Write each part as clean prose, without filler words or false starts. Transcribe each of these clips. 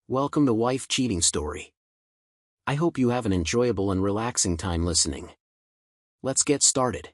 Welcome to Wife Cheating Story. I hope you have an enjoyable and relaxing time listening. Let's get started.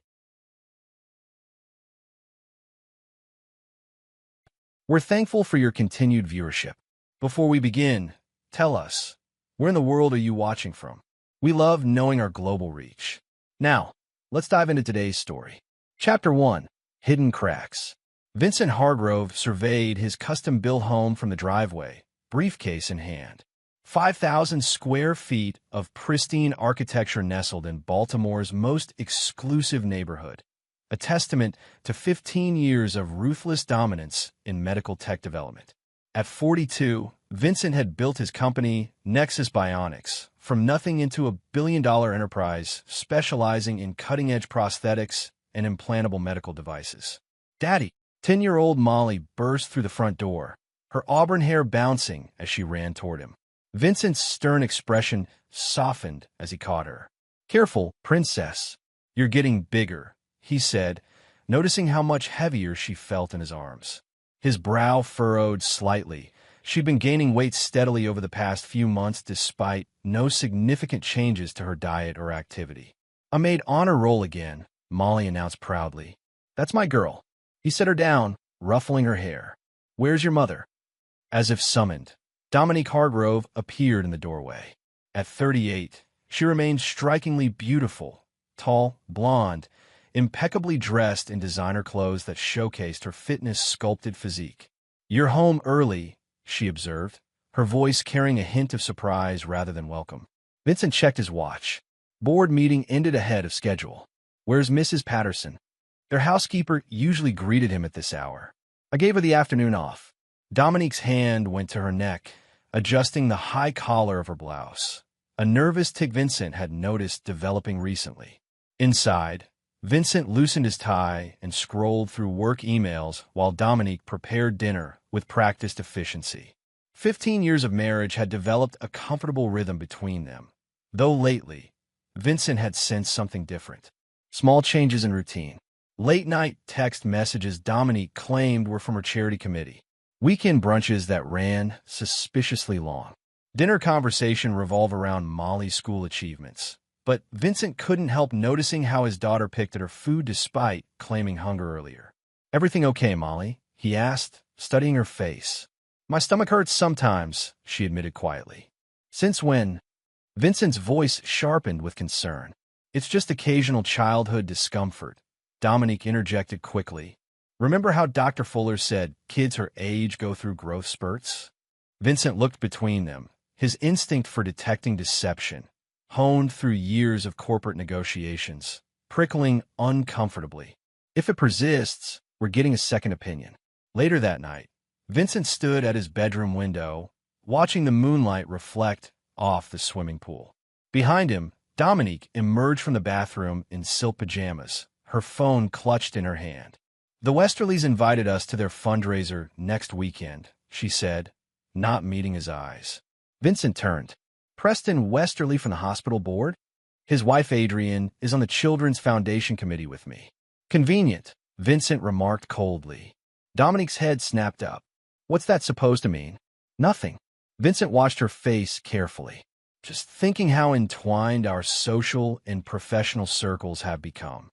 We're thankful for your continued viewership. Before we begin, tell us, where in the world are you watching from? We love knowing our global reach. Now, let's dive into today's story. Chapter 1. Hidden Cracks. Vincent Hargrove surveyed his custom-built home from the driveway, briefcase in hand. 5,000 square feet of pristine architecture nestled in Baltimore's most exclusive neighborhood, a testament to 15 years of ruthless dominance in medical tech development. At 42, Vincent had built his company, Nexus Bionics, from nothing into a billion-dollar enterprise specializing in cutting-edge prosthetics and implantable medical devices. "Daddy!" 10-year-old Molly burst through the front door, her auburn hair bouncing as she ran toward him. Vincent's stern expression softened as he caught her. "Careful, princess. You're getting bigger," he said, noticing how much heavier she felt in his arms. His brow furrowed slightly. She'd been gaining weight steadily over the past few months despite no significant changes to her diet or activity. "I made honor roll again," Molly announced proudly. "That's my girl." He set her down, ruffling her hair. "Where's your mother?" As if summoned, Dominique Hargrove appeared in the doorway. At 38, she remained strikingly beautiful, tall, blonde, impeccably dressed in designer clothes that showcased her fitness-sculpted physique. "You're home early," she observed, her voice carrying a hint of surprise rather than welcome. Vincent checked his watch. Board meeting ended ahead of schedule. "Where's Mrs. Patterson?" Their housekeeper usually greeted him at this hour. "I gave her the afternoon off." Dominique's hand went to her neck, adjusting the high collar of her blouse, a nervous tic Vincent had noticed developing recently. Inside, Vincent loosened his tie and scrolled through work emails while Dominique prepared dinner with practiced efficiency. 15 years of marriage had developed a comfortable rhythm between them, though lately, Vincent had sensed something different. Small changes in routine. Late-night text messages Dominique claimed were from her charity committee. Weekend brunches that ran suspiciously long. Dinner conversation revolved around Molly's school achievements. But Vincent couldn't help noticing how his daughter picked at her food despite claiming hunger earlier. "Everything okay, Molly?" he asked, studying her face. "My stomach hurts sometimes," she admitted quietly. "Since when?" Vincent's voice sharpened with concern. "It's just occasional childhood discomfort," Dominique interjected quickly. "Remember how Dr. Fuller said kids her age go through growth spurts?" Vincent looked between them, his instinct for detecting deception, honed through years of corporate negotiations, prickling uncomfortably. "If it persists, we're getting a second opinion." Later that night, Vincent stood at his bedroom window, watching the moonlight reflect off the swimming pool. Behind him, Dominique emerged from the bathroom in silk pajamas, her phone clutched in her hand. "The Westerlys invited us to their fundraiser next weekend," she said, not meeting his eyes. Vincent turned. "Preston Westerly from the hospital board? His wife Adrienne is on the Children's Foundation committee with me." "Convenient," Vincent remarked coldly. Dominique's head snapped up. "What's that supposed to mean?" "Nothing." Vincent watched her face carefully. "Just thinking how entwined our social and professional circles have become."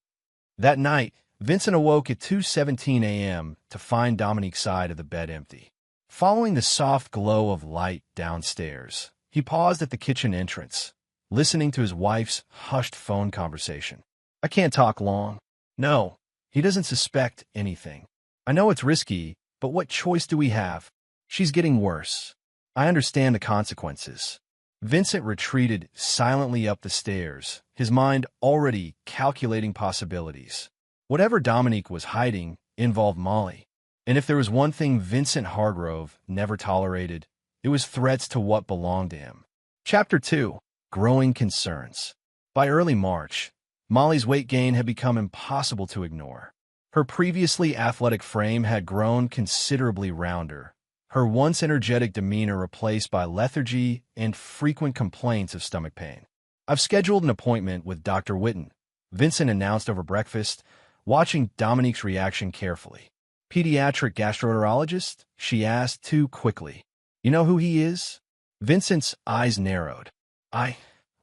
That night, Vincent awoke at 2:17 a.m. to find Dominique's side of the bed empty. Following the soft glow of light downstairs, he paused at the kitchen entrance, listening to his wife's hushed phone conversation. "I can't talk long." "No, he doesn't suspect anything. I know it's risky, but what choice do we have? She's getting worse. I understand the consequences." Vincent retreated silently up the stairs, his mind already calculating possibilities. Whatever Dominique was hiding involved Molly. And if there was one thing Vincent Hargrove never tolerated, it was threats to what belonged to him. Chapter 2. Growing Concerns. By early March, Molly's weight gain had become impossible to ignore. Her previously athletic frame had grown considerably rounder, her once energetic demeanor replaced by lethargy and frequent complaints of stomach pain. "I've scheduled an appointment with Dr. Witten," Vincent announced over breakfast, watching Dominique's reaction carefully. "Pediatric gastroenterologist?" she asked too quickly. "You know who he is?" Vincent's eyes narrowed.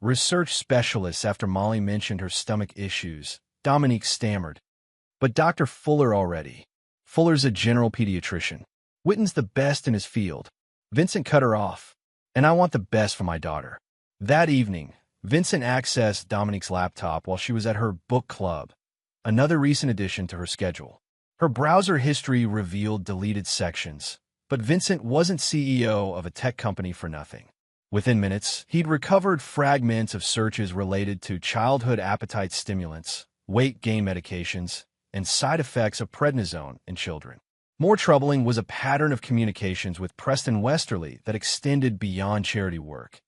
Research specialist after Molly mentioned her stomach issues. Dominique stammered. But Dr. Fuller already. Fuller's a general pediatrician. Witten's the best in his field. Vincent cut her off. And I want the best for my daughter. That evening, Vincent accessed Dominique's laptop while she was at her book club, another recent addition to her schedule. Her browser history revealed deleted sections, but Vincent wasn't CEO of a tech company for nothing. Within minutes, he'd recovered fragments of searches related to childhood appetite stimulants, weight gain medications, and side effects of prednisone in children. More troubling was a pattern of communications with Preston Westerly that extended beyond charity work.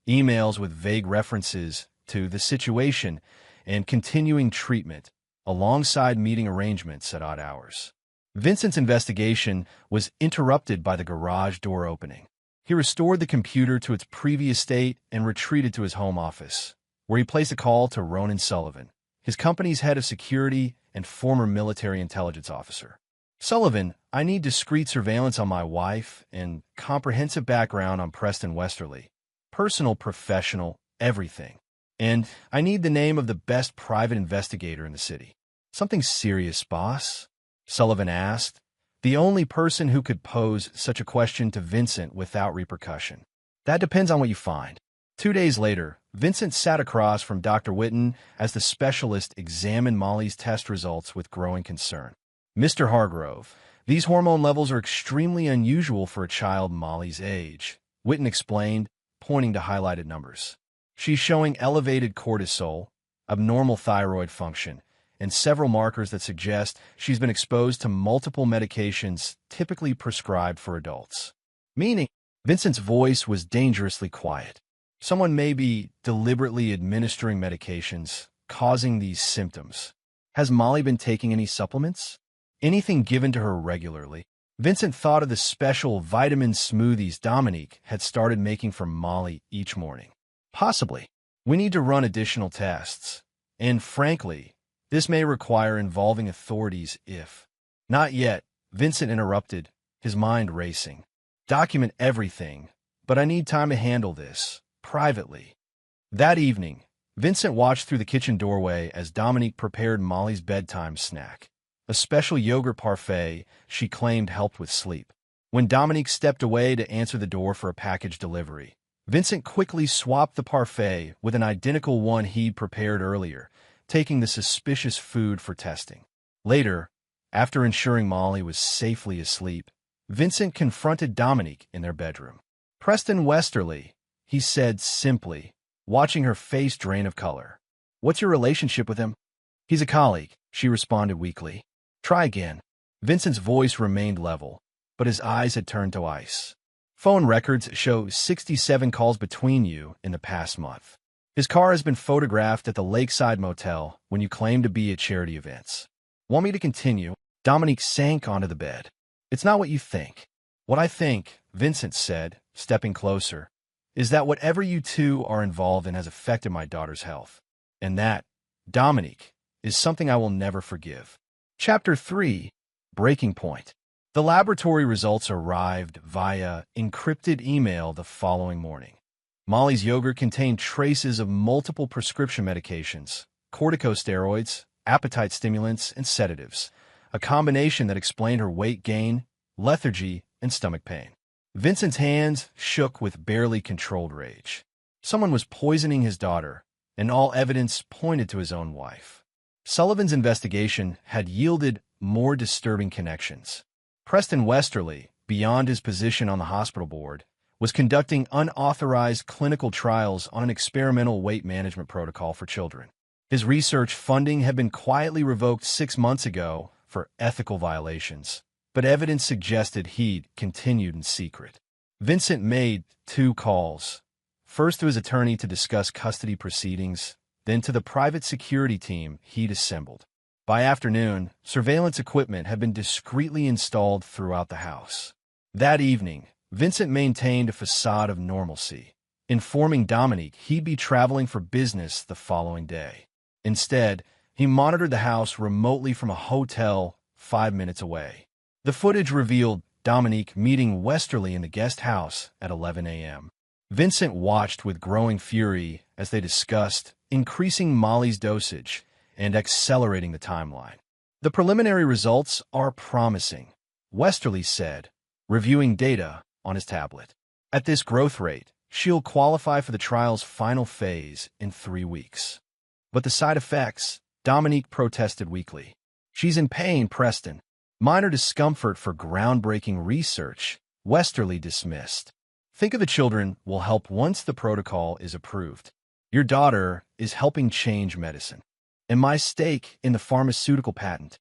Emails with vague references to the situation and continuing treatment, alongside meeting arrangements at odd hours. Vincent's investigation was interrupted by the garage door opening. He restored the computer to its previous state and retreated to his home office, where he placed a call to Ronan Sullivan, his company's head of security and former military intelligence officer. Sullivan, I need discreet surveillance on my wife and comprehensive background on Preston Westerly. Personal, professional, everything. And I need the name of the best private investigator in the city. Something serious, boss? Sullivan asked, the only person who could pose such a question to Vincent without repercussion. That depends on what you find. 2 days later, Vincent sat across from Dr. Witten as the specialist examined Molly's test results with growing concern. Mr. Hargrove, these hormone levels are extremely unusual for a child Molly's age, Witten explained, pointing to highlighted numbers. She's showing elevated cortisol, abnormal thyroid function, and several markers that suggest she's been exposed to multiple medications typically prescribed for adults. Meaning, Vincent's voice was dangerously quiet. Someone may be deliberately administering medications, causing these symptoms. Has Molly been taking any supplements? Anything given to her regularly? Vincent thought of the special vitamin smoothies Dominique had started making for Molly each morning. Possibly. We need to run additional tests. And frankly, this may require involving authorities if... Not yet, Vincent interrupted, his mind racing. Document everything, but I need time to handle this, privately. That evening, Vincent watched through the kitchen doorway as Dominique prepared Molly's bedtime snack, a special yogurt parfait she claimed helped with sleep. When Dominique stepped away to answer the door for a package delivery, Vincent quickly swapped the parfait with an identical one he'd prepared earlier, taking the suspicious food for testing. Later, after ensuring Molly was safely asleep, Vincent confronted Dominique in their bedroom. Preston Westerly, he said simply, watching her face drain of color. What's your relationship with him? He's a colleague, she responded weakly. Try again. Vincent's voice remained level, but his eyes had turned to ice. Phone records show 67 calls between you in the past month. His car has been photographed at the Lakeside Motel when you claim to be at charity events. Want me to continue? Dominique sank onto the bed. It's not what you think. What I think, Vincent said, stepping closer, is that whatever you two are involved in has affected my daughter's health. And that, Dominique, is something I will never forgive. Chapter 3, Breaking Point. The laboratory results arrived via encrypted email the following morning. Molly's yogurt contained traces of multiple prescription medications, corticosteroids, appetite stimulants, and sedatives, a combination that explained her weight gain, lethargy, and stomach pain. Vincent's hands shook with barely controlled rage. Someone was poisoning his daughter, and all evidence pointed to his own wife. Sullivan's investigation had yielded more disturbing connections. Preston Westerly, beyond his position on the hospital board, was conducting unauthorized clinical trials on an experimental weight management protocol for children. His research funding had been quietly revoked 6 months ago for ethical violations, but evidence suggested he'd continued in secret. Vincent made 2 calls, first to his attorney to discuss custody proceedings, then to the private security team he'd assembled. By afternoon, surveillance equipment had been discreetly installed throughout the house. That evening, Vincent maintained a facade of normalcy, informing Dominique he'd be traveling for business the following day. Instead, he monitored the house remotely from a hotel 5 minutes away. The footage revealed Dominique meeting Westerly in the guest house at 11 a.m. Vincent watched with growing fury as they discussed increasing Molly's dosage and accelerating the timeline. The preliminary results are promising, Westerly said, reviewing data on his tablet. At this growth rate, she'll qualify for the trial's final phase in 3 weeks. But the side effects, Dominique protested weakly. She's in pain, Preston. Minor discomfort for groundbreaking research, Westerly dismissed. Think of the children will help once the protocol is approved. Your daughter is helping change medicine. And my stake in the pharmaceutical patent?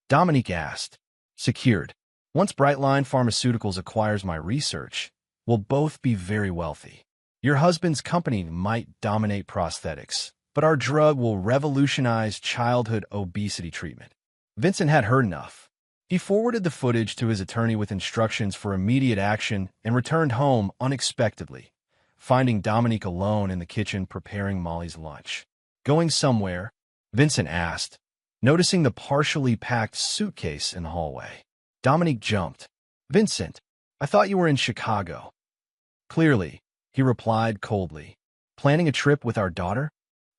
Dominique asked. Secured. Once Brightline Pharmaceuticals acquires my research, we'll both be very wealthy. Your husband's company might dominate prosthetics, but our drug will revolutionize childhood obesity treatment. Vincent had heard enough. He forwarded the footage to his attorney with instructions for immediate action and returned home unexpectedly, finding Dominique alone in the kitchen preparing Molly's lunch. Going somewhere? Vincent asked, noticing the partially packed suitcase in the hallway. Dominique jumped. Vincent, I thought you were in Chicago. Clearly, he replied coldly. Planning a trip with our daughter?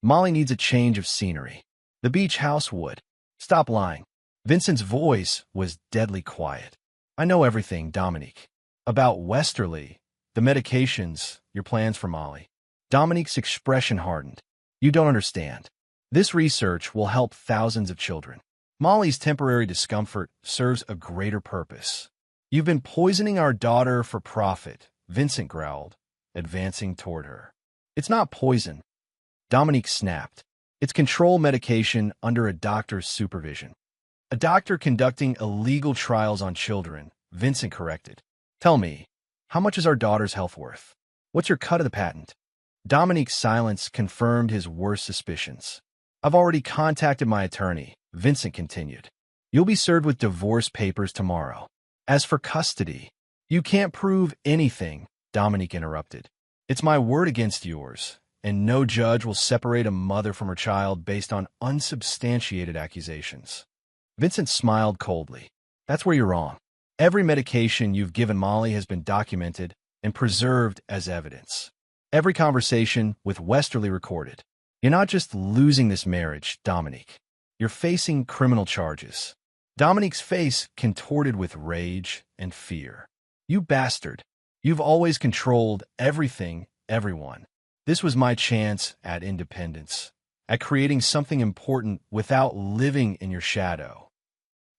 Molly needs a change of scenery. The beach house would. Stop lying. Vincent's voice was deadly quiet. I know everything, Dominique. About Westerly, the medications, your plans for Molly. Dominique's expression hardened. You don't understand. This research will help thousands of children. Molly's temporary discomfort serves a greater purpose. You've been poisoning our daughter for profit, Vincent growled, advancing toward her. It's not poison. Dominique snapped. It's control medication under a doctor's supervision. A doctor conducting illegal trials on children, Vincent corrected. Tell me, how much is our daughter's health worth? What's your cut of the patent? Dominique's silence confirmed his worst suspicions. I've already contacted my attorney, Vincent continued. You'll be served with divorce papers tomorrow. As for custody, you can't prove anything, Dominique interrupted. It's my word against yours, and no judge will separate a mother from her child based on unsubstantiated accusations. Vincent smiled coldly. That's where you're wrong. Every medication you've given Molly has been documented and preserved as evidence. Every conversation with Westerly recorded. You're not just losing this marriage, Dominique. You're facing criminal charges. Dominique's face contorted with rage and fear. You bastard. You've always controlled everything, everyone. This was my chance at independence, at creating something important without living in your shadow.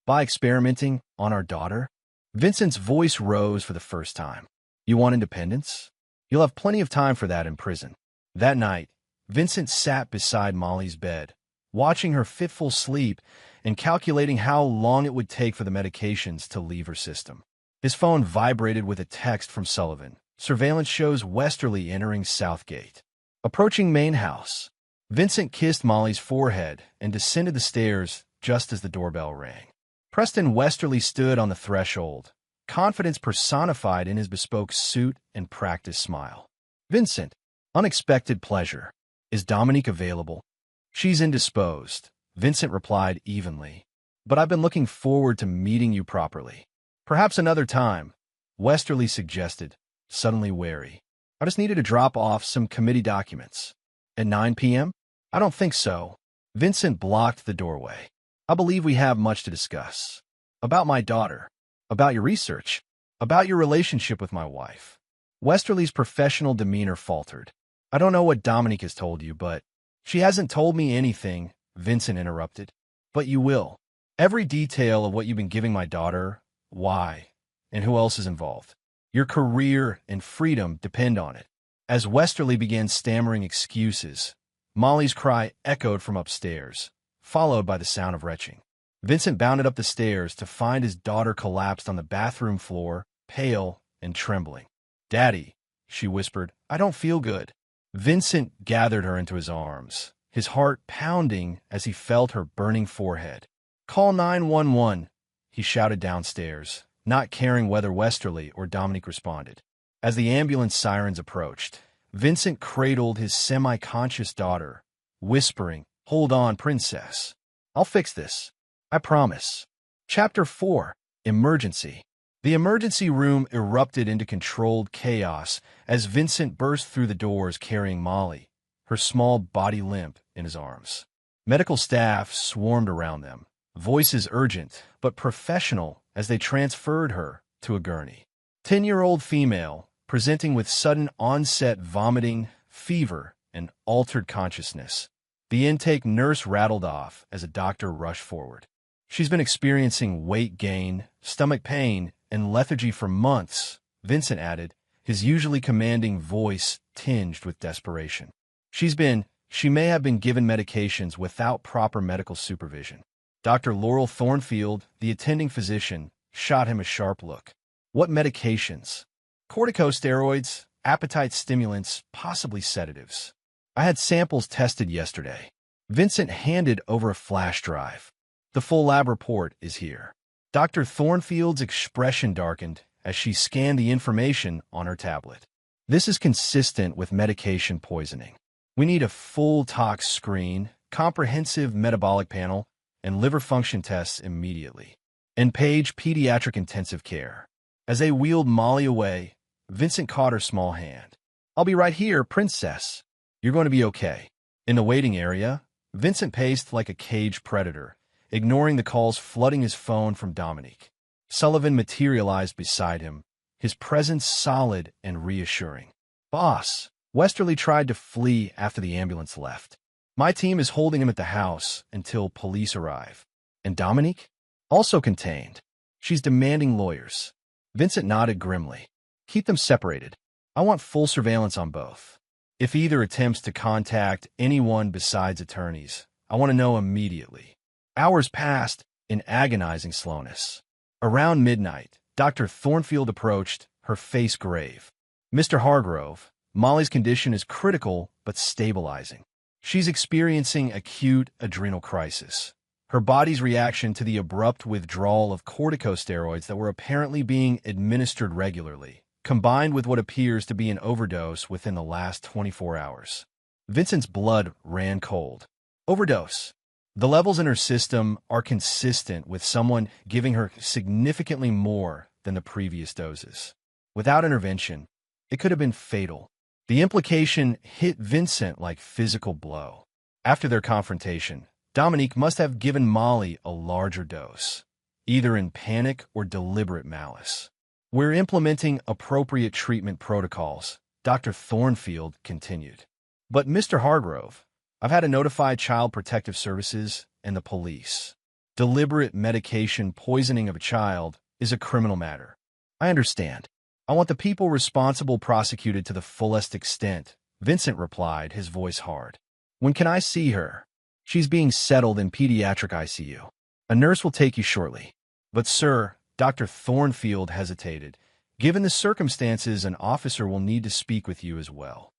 By experimenting on our daughter? Vincent's voice rose for the first time. You want independence? You'll have plenty of time for that in prison. That night, Vincent sat beside Molly's bed, watching her fitful sleep and calculating how long it would take for the medications to leave her system. His phone vibrated with a text from Sullivan. Surveillance shows Westerly entering Southgate. Approaching main house, Vincent kissed Molly's forehead and descended the stairs just as the doorbell rang. Preston Westerly stood on the threshold, confidence personified in his bespoke suit and practiced smile. Vincent, unexpected pleasure. Is Dominique available? She's indisposed, Vincent replied evenly. But I've been looking forward to meeting you properly. Perhaps another time, Westerly suggested, suddenly wary. I just needed to drop off some committee documents. At 9 p.m.? I don't think so. Vincent blocked the doorway. I believe we have much to discuss. About my daughter. About your research. About your relationship with my wife. Westerly's professional demeanor faltered. I don't know what Dominique has told you, but she hasn't told me anything, Vincent interrupted. But you will. Every detail of what you've been giving my daughter, why, and who else is involved. Your career and freedom depend on it. As Westerly began stammering excuses, Molly's cry echoed from upstairs, followed by the sound of retching. Vincent bounded up the stairs to find his daughter collapsed on the bathroom floor, pale and trembling. Daddy, she whispered, I don't feel good. Vincent gathered her into his arms, his heart pounding as he felt her burning forehead. Call 911, he shouted downstairs, not caring whether Westerly or Dominique responded. As the ambulance sirens approached, Vincent cradled his semi-conscious daughter, whispering, Hold on, princess. I'll fix this. I promise. Chapter 4. Emergency. The emergency room erupted into controlled chaos as Vincent burst through the doors carrying Molly, her small body limp in his arms. Medical staff swarmed around them, voices urgent but professional as they transferred her to a gurney. 10-year-old female, presenting with sudden onset vomiting, fever, and altered consciousness. The intake nurse rattled off as a doctor rushed forward. She's been experiencing weight gain, stomach pain, and lethargy for months, Vincent added, his usually commanding voice tinged with desperation. She may have been given medications without proper medical supervision. Dr. Laurel Thornfield, the attending physician, shot him a sharp look. What medications? Corticosteroids, appetite stimulants, possibly sedatives. I had samples tested yesterday. Vincent handed over a flash drive. The full lab report is here. Dr. Thornfield's expression darkened as she scanned the information on her tablet. This is consistent with medication poisoning. We need a full tox screen, comprehensive metabolic panel, and liver function tests immediately. And page pediatric intensive care. As they wheeled Molly away, Vincent caught her small hand. I'll be right here, princess. You're going to be okay. In the waiting area, Vincent paced like a caged predator, ignoring the calls flooding his phone from Dominique. Sullivan materialized beside him, his presence solid and reassuring. Boss, Westerly tried to flee after the ambulance left. My team is holding him at the house until police arrive. And Dominique? Also contained. She's demanding lawyers. Vincent nodded grimly. Keep them separated. I want full surveillance on both. If either attempts to contact anyone besides attorneys, I want to know immediately. Hours passed in agonizing slowness. Around midnight, Dr. Thornfield approached, her face grave. Mr. Hargrove, Molly's condition is critical but stabilizing. She's experiencing acute adrenal crisis. Her body's reaction to the abrupt withdrawal of corticosteroids that were apparently being administered regularly, combined with what appears to be an overdose within the last 24 hours. Vincent's blood ran cold. Overdose. The levels in her system are consistent with someone giving her significantly more than the previous doses. Without intervention, it could have been fatal. The implication hit Vincent like physical blow. After their confrontation, Dominique must have given Molly a larger dose, either in panic or deliberate malice. We're implementing appropriate treatment protocols, Dr. Thornfield continued. But Mr. Hargrove, I've had to notify Child Protective Services and the police. Deliberate medication poisoning of a child is a criminal matter. I understand. I want the people responsible prosecuted to the fullest extent, Vincent replied, his voice hard. When can I see her? She's being settled in pediatric ICU. A nurse will take you shortly. But sir, Dr. Thornfield hesitated. Given the circumstances, an officer will need to speak with you as well.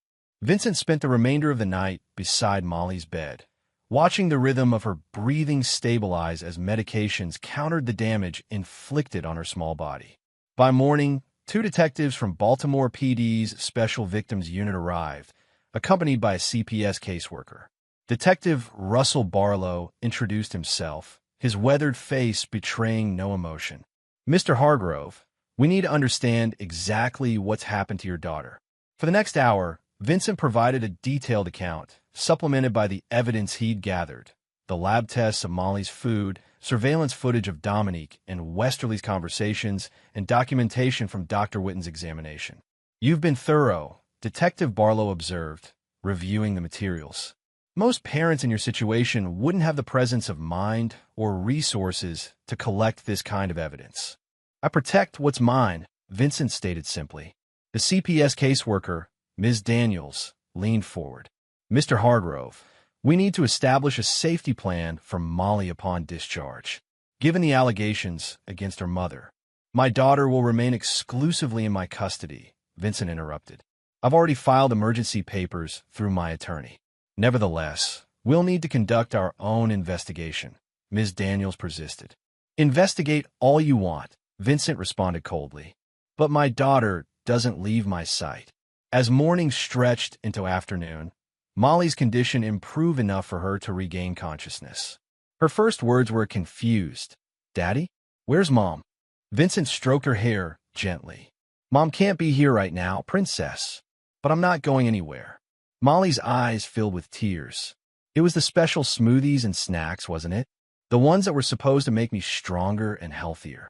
Vincent spent the remainder of the night beside Molly's bed, watching the rhythm of her breathing stabilize as medications countered the damage inflicted on her small body. By morning, 2 detectives from Baltimore PD's Special Victims Unit arrived, accompanied by a CPS caseworker. Detective Russell Barlow introduced himself, his weathered face betraying no emotion. Mr. Hargrove, we need to understand exactly what's happened to your daughter. For the next hour, Vincent provided a detailed account, supplemented by the evidence he'd gathered, the lab tests of Molly's food, surveillance footage of Dominique and Westerly's conversations, and documentation from Dr. Witten's examination. You've been thorough, Detective Barlow observed, reviewing the materials. Most parents in your situation wouldn't have the presence of mind or resources to collect this kind of evidence. I protect what's mine, Vincent stated simply. The CPS caseworker, Ms. Daniels, leaned forward. Mr. Hargrove, we need to establish a safety plan for Molly upon discharge. Given the allegations against her mother, my daughter will remain exclusively in my custody, Vincent interrupted. I've already filed emergency papers through my attorney. Nevertheless, we'll need to conduct our own investigation, Ms. Daniels persisted. Investigate all you want, Vincent responded coldly. But my daughter doesn't leave my sight. As morning stretched into afternoon, Molly's condition improved enough for her to regain consciousness. Her first words were confused. Daddy? Where's Mom? Vincent stroked her hair gently. Mom can't be here right now, princess. But I'm not going anywhere. Molly's eyes filled with tears. It was the special smoothies and snacks, wasn't it? The ones that were supposed to make me stronger and healthier.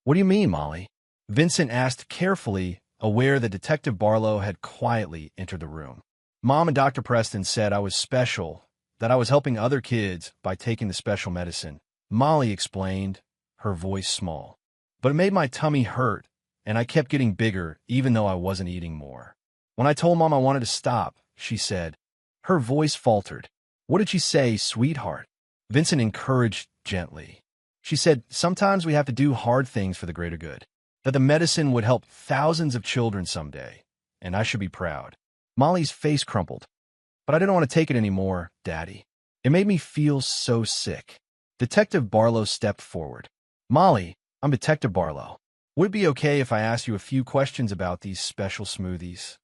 What do you mean, Molly? Vincent asked carefully, aware that Detective Barlow had quietly entered the room. Mom and Dr. Preston said I was special, that I was helping other kids by taking the special medicine. Molly explained, her voice small. But it made my tummy hurt, and I kept getting bigger even though I wasn't eating more. When I told Mom I wanted to stop, she said. Her voice faltered. What did she say, sweetheart? Vincent encouraged gently. She said, sometimes we have to do hard things for the greater good. That the medicine would help thousands of children someday, and I should be proud. Molly's face crumpled. But I didn't want to take it anymore, Daddy. It made me feel so sick. Detective Barlow stepped forward. Molly, I'm Detective Barlow. Would it be okay if I asked you a few questions about these special smoothies?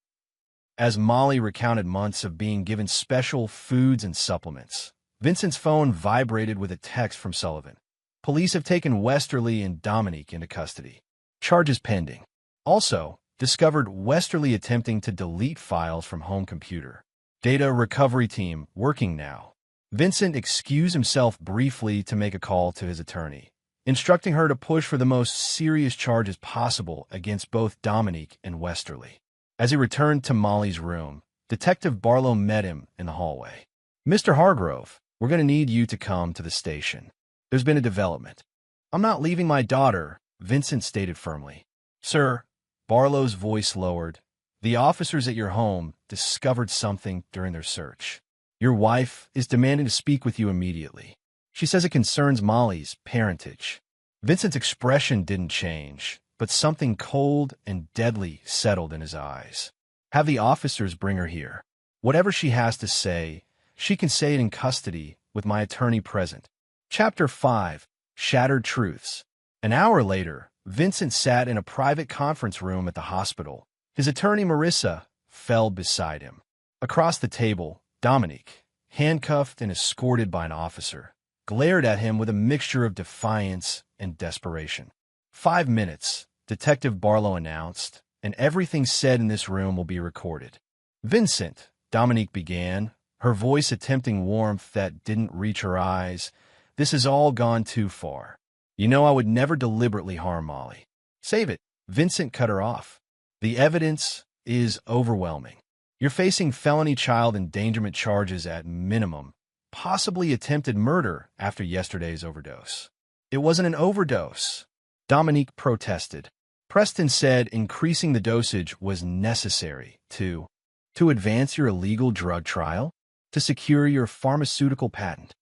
As Molly recounted months of being given special foods and supplements, Vincent's phone vibrated with a text from Sullivan. Police have taken Westerly and Dominique into custody. Charges pending. Also, discovered Westerly attempting to delete files from home computer. Data recovery team working now. Vincent excused himself briefly to make a call to his attorney, instructing her to push for the most serious charges possible against both Dominique and Westerly. As he returned to Molly's room, Detective Barlow met him in the hallway. Mr. Hargrove, we're going to need you to come to the station. There's been a development. I'm not leaving my daughter, Vincent stated firmly. Sir, Barlow's voice lowered. The officers at your home discovered something during their search. Your wife is demanding to speak with you immediately. She says it concerns Molly's parentage. Vincent's expression didn't change, but something cold and deadly settled in his eyes. Have the officers bring her here. Whatever she has to say, she can say it in custody with my attorney present. Chapter 5. Shattered Truths. An hour later, Vincent sat in a private conference room at the hospital. His attorney, Marissa, fell beside him. Across the table, Dominique, handcuffed and escorted by an officer, glared at him with a mixture of defiance and desperation. 5 minutes, Detective Barlow announced, and everything said in this room will be recorded. Vincent, Dominique began, her voice attempting warmth that didn't reach her eyes. This has all gone too far. You know I would never deliberately harm Molly. Save it. Vincent cut her off. The evidence is overwhelming. You're facing felony child endangerment charges at minimum, possibly attempted murder after yesterday's overdose. It wasn't an overdose. Dominique protested. Preston said increasing the dosage was necessary to advance your illegal drug trial, to secure your pharmaceutical patent.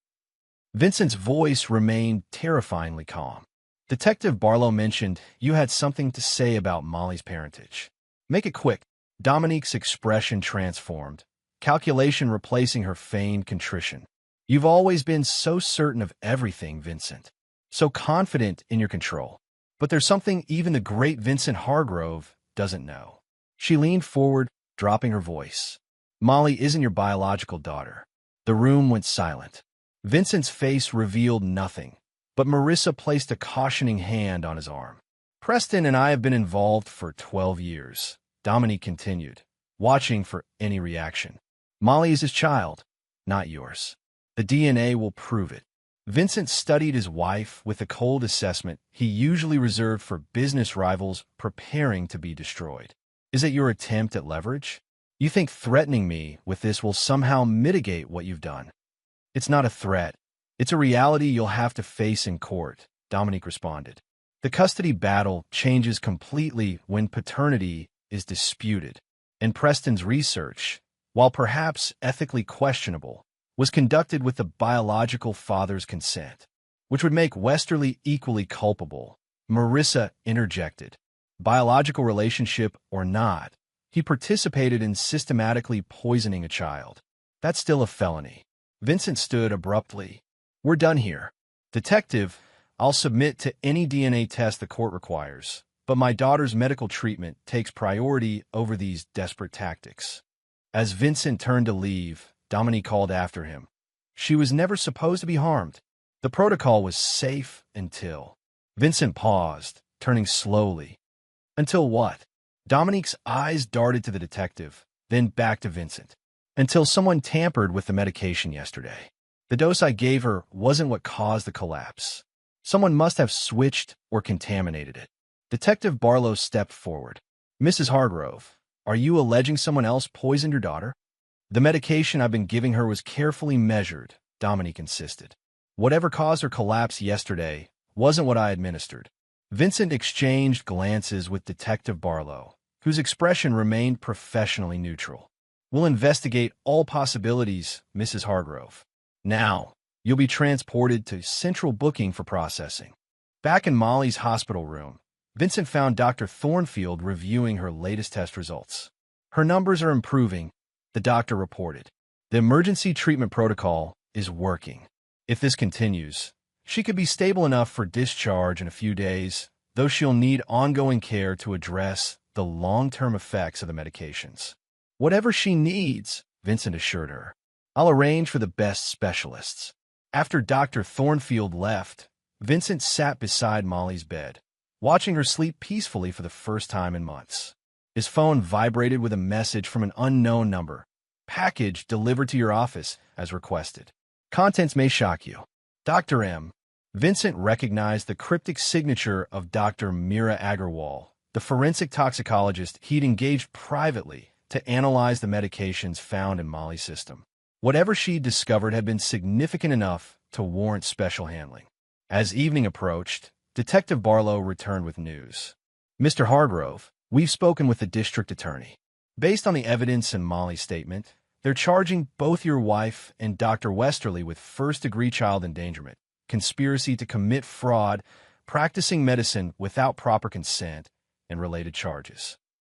Vincent's voice remained terrifyingly calm. Detective Barlow mentioned you had something to say about Molly's parentage. Make it quick. Dominique's expression transformed, calculation replacing her feigned contrition. You've always been so certain of everything, Vincent. So confident in your control. But there's something even the great Vincent Hargrove doesn't know. She leaned forward, dropping her voice. Molly isn't your biological daughter. The room went silent. Vincent's face revealed nothing, but Marissa placed a cautioning hand on his arm. Preston and I have been involved for 12 years, Dominique continued, watching for any reaction. Molly is his child, not yours. The DNA will prove it. Vincent studied his wife with a cold assessment he usually reserved for business rivals preparing to be destroyed. Is it your attempt at leverage? You think threatening me with this will somehow mitigate what you've done? It's not a threat. It's a reality you'll have to face in court, Dominique responded. The custody battle changes completely when paternity is disputed, and Preston's research, while perhaps ethically questionable, was conducted with the biological father's consent, which would make Westerly equally culpable. Marissa interjected. Biological relationship or not, he participated in systematically poisoning a child. That's still a felony. Vincent stood abruptly. We're done here. Detective, I'll submit to any DNA test the court requires, but my daughter's medical treatment takes priority over these desperate tactics. As Vincent turned to leave, Dominique called after him. She was never supposed to be harmed. The protocol was safe until... Vincent paused, turning slowly. Until what? Dominique's eyes darted to the detective, then back to Vincent. Until someone tampered with the medication yesterday. The dose I gave her wasn't what caused the collapse. Someone must have switched or contaminated it. Detective Barlow stepped forward. Mrs. Hargrove, are you alleging someone else poisoned your daughter? The medication I've been giving her was carefully measured, Dominique insisted. Whatever caused her collapse yesterday wasn't what I administered. Vincent exchanged glances with Detective Barlow, whose expression remained professionally neutral. We'll investigate all possibilities, Mrs. Hargrove. Now, you'll be transported to central booking for processing. Back in Molly's hospital room, Vincent found Dr. Thornfield reviewing her latest test results. Her numbers are improving, the doctor reported. The emergency treatment protocol is working. If this continues, she could be stable enough for discharge in a few days, though she'll need ongoing care to address the long-term effects of the medications. Whatever she needs, Vincent assured her. I'll arrange for the best specialists. After Dr. Thornfield left, Vincent sat beside Molly's bed, watching her sleep peacefully for the first time in months. His phone vibrated with a message from an unknown number. Package delivered to your office, as requested. Contents may shock you. Dr. M. Vincent recognized the cryptic signature of Dr. Mira Agarwal, the forensic toxicologist he'd engaged privately to analyze the medications found in Molly's system. Whatever she'd discovered had been significant enough to warrant special handling. As evening approached, Detective Barlow returned with news. Mr. Hargrove, we've spoken with the district attorney. Based on the evidence in Molly's statement, they're charging both your wife and Dr. Westerly with first-degree child endangerment, conspiracy to commit fraud, practicing medicine without proper consent, and related charges.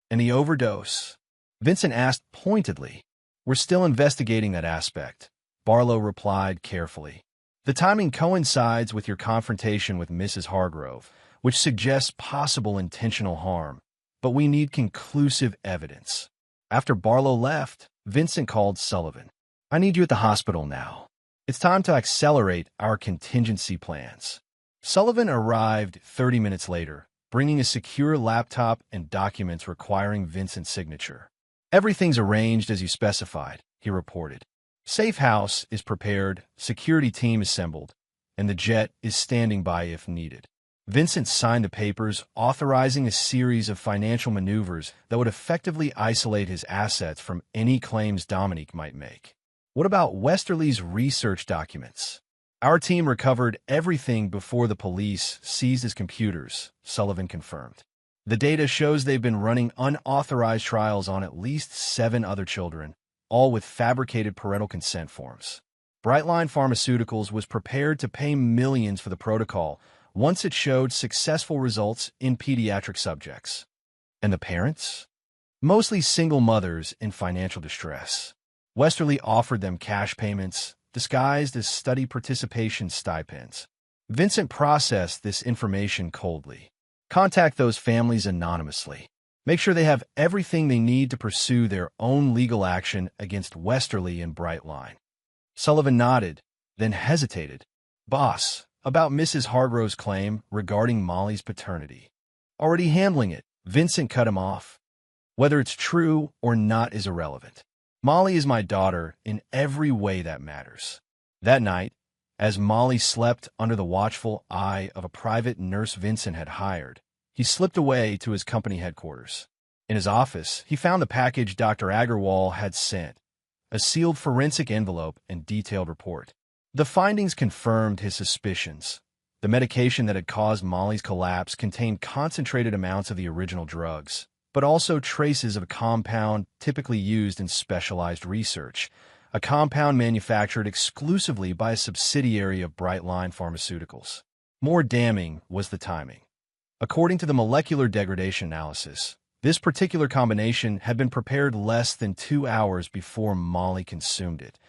And the overdose? Vincent asked pointedly. We're still investigating that aspect, Barlow replied carefully. The timing coincides with your confrontation with Mrs. Hargrove, which suggests possible intentional harm, but we need conclusive evidence. After Barlow left, Vincent called Sullivan. I need you at the hospital now. It's time to accelerate our contingency plans. Sullivan arrived 30 minutes later, bringing a secure laptop and documents requiring Vincent's signature. Everything's arranged as you specified, he reported. Safe house is prepared, security team assembled, and the jet is standing by if needed. Vincent signed the papers authorizing a series of financial maneuvers that would effectively isolate his assets from any claims Dominique might make. What about Westerly's research documents? Our team recovered everything before the police seized his computers, Sullivan confirmed. The data shows they've been running unauthorized trials on at least 7 other children, all with fabricated parental consent forms. Brightline Pharmaceuticals was prepared to pay millions for the protocol once it showed successful results in pediatric subjects. And the parents? Mostly single mothers in financial distress. Westerly offered them cash payments, disguised as study participation stipends. Vincent processed this information coldly. Contact those families anonymously. Make sure they have everything they need to pursue their own legal action against Westerly and Brightline. Sullivan nodded, then hesitated. Boss, about Mrs. Hargrove's claim regarding Molly's paternity. Already handling it, Vincent cut him off. Whether it's true or not is irrelevant. Molly is my daughter in every way that matters. That night, as Molly slept under the watchful eye of a private nurse Vincent had hired, he slipped away to his company headquarters. In his office, he found the package Dr. Agarwal had sent, a sealed forensic envelope and detailed report. The findings confirmed his suspicions. The medication that had caused Molly's collapse contained concentrated amounts of the original drugs, but also traces of a compound typically used in specialized research, a compound manufactured exclusively by a subsidiary of Brightline Pharmaceuticals. More damning was the timing. According to the molecular degradation analysis, this particular combination had been prepared less than 2 hours before Molly consumed it,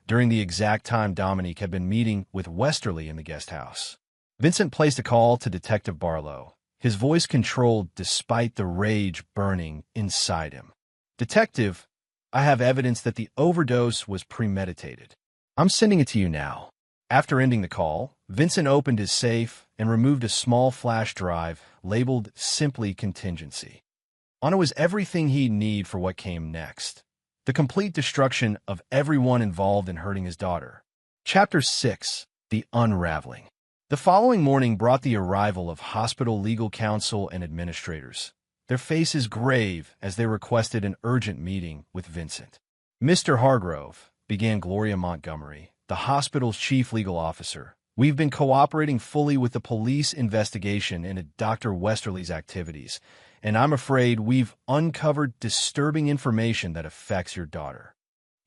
during the exact time Dominique had been meeting with Westerly in the guest house. Vincent placed a call to Detective Barlow, his voice controlled despite the rage burning inside him. Detective, I have evidence that the overdose was premeditated. I'm sending it to you now. After ending the call, Vincent opened his safe and removed a small flash drive labeled simply contingency. On it was everything he'd need for what came next. The complete destruction of everyone involved in hurting his daughter. Chapter 6. The Unraveling. The following morning brought the arrival of hospital legal counsel and administrators, their faces grave as they requested an urgent meeting with Vincent. "Mr. Hargrove," began Gloria Montgomery, the hospital's chief legal officer, "we've been cooperating fully with the police investigation into Dr. Westerly's activities, and I'm afraid we've uncovered disturbing information that affects your daughter."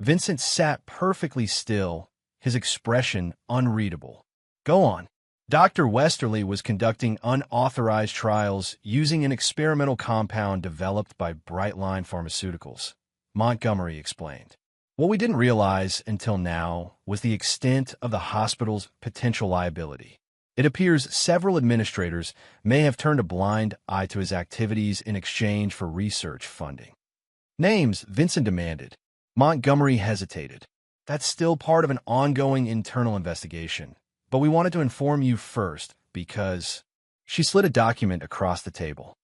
Vincent sat perfectly still, his expression unreadable. "Go on." "Dr. Westerly was conducting unauthorized trials using an experimental compound developed by Brightline Pharmaceuticals," Montgomery explained. "What we didn't realize until now was the extent of the hospital's potential liability. It appears several administrators may have turned a blind eye to his activities in exchange for research funding." "Names," Vincent demanded. Montgomery hesitated. "That's still part of an ongoing internal investigation. But we wanted to inform you first because—" She slid a document across the table.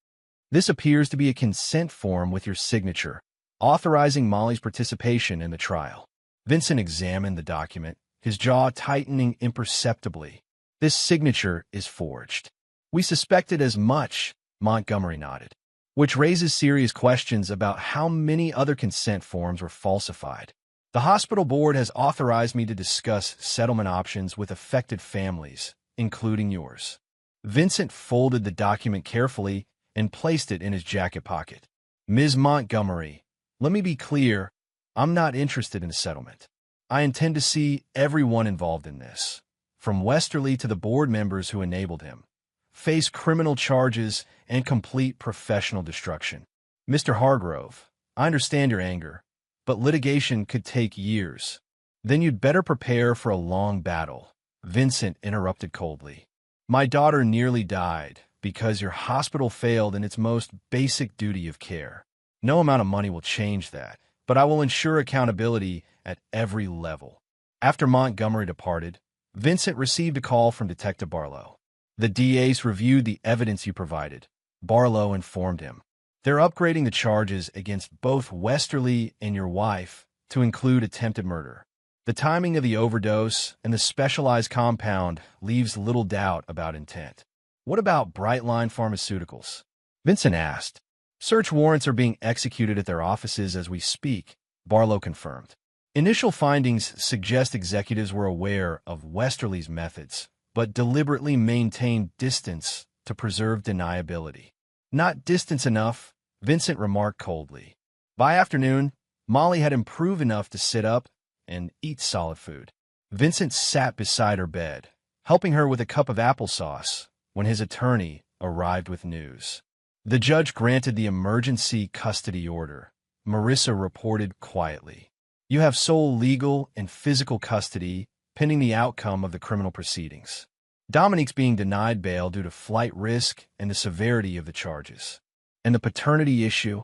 "This appears to be a consent form with your signature, authorizing Molly's participation in the trial." Vincent examined the document, his jaw tightening imperceptibly. "This signature is forged." "We suspected as much," Montgomery nodded. "Which raises serious questions about how many other consent forms were falsified. The hospital board has authorized me to discuss settlement options with affected families, including yours." Vincent folded the document carefully and placed it in his jacket pocket. "Ms. Montgomery, let me be clear. I'm not interested in a settlement. I intend to see everyone involved in this, from Westerly to the board members who enabled him, face criminal charges and complete professional destruction. Mr. Hargrove, I understand your anger, but litigation could take years." "Then you'd better prepare for a long battle," Vincent interrupted coldly. "My daughter nearly died because your hospital failed in its most basic duty of care. No amount of money will change that, but I will ensure accountability at every level." After Montgomery departed, Vincent received a call from Detective Barlow. "The DA's reviewed the evidence you provided," Barlow informed him. "They're upgrading the charges against both Westerly and your wife to include attempted murder. The timing of the overdose and the specialized compound leaves little doubt about intent." "What about Brightline Pharmaceuticals?" Vincent asked. "Search warrants are being executed at their offices as we speak," Barlow confirmed. "Initial findings suggest executives were aware of Westerly's methods, but deliberately maintained distance to preserve deniability." "Not distance enough," Vincent remarked coldly. By afternoon, Molly had improved enough to sit up and eat solid food. Vincent sat beside her bed, helping her with a cup of applesauce, when his attorney arrived with news. "The judge granted the emergency custody order," Marissa reported quietly. "You have sole legal and physical custody pending the outcome of the criminal proceedings. Dominique's being denied bail due to flight risk and the severity of the charges." "And the paternity issue?"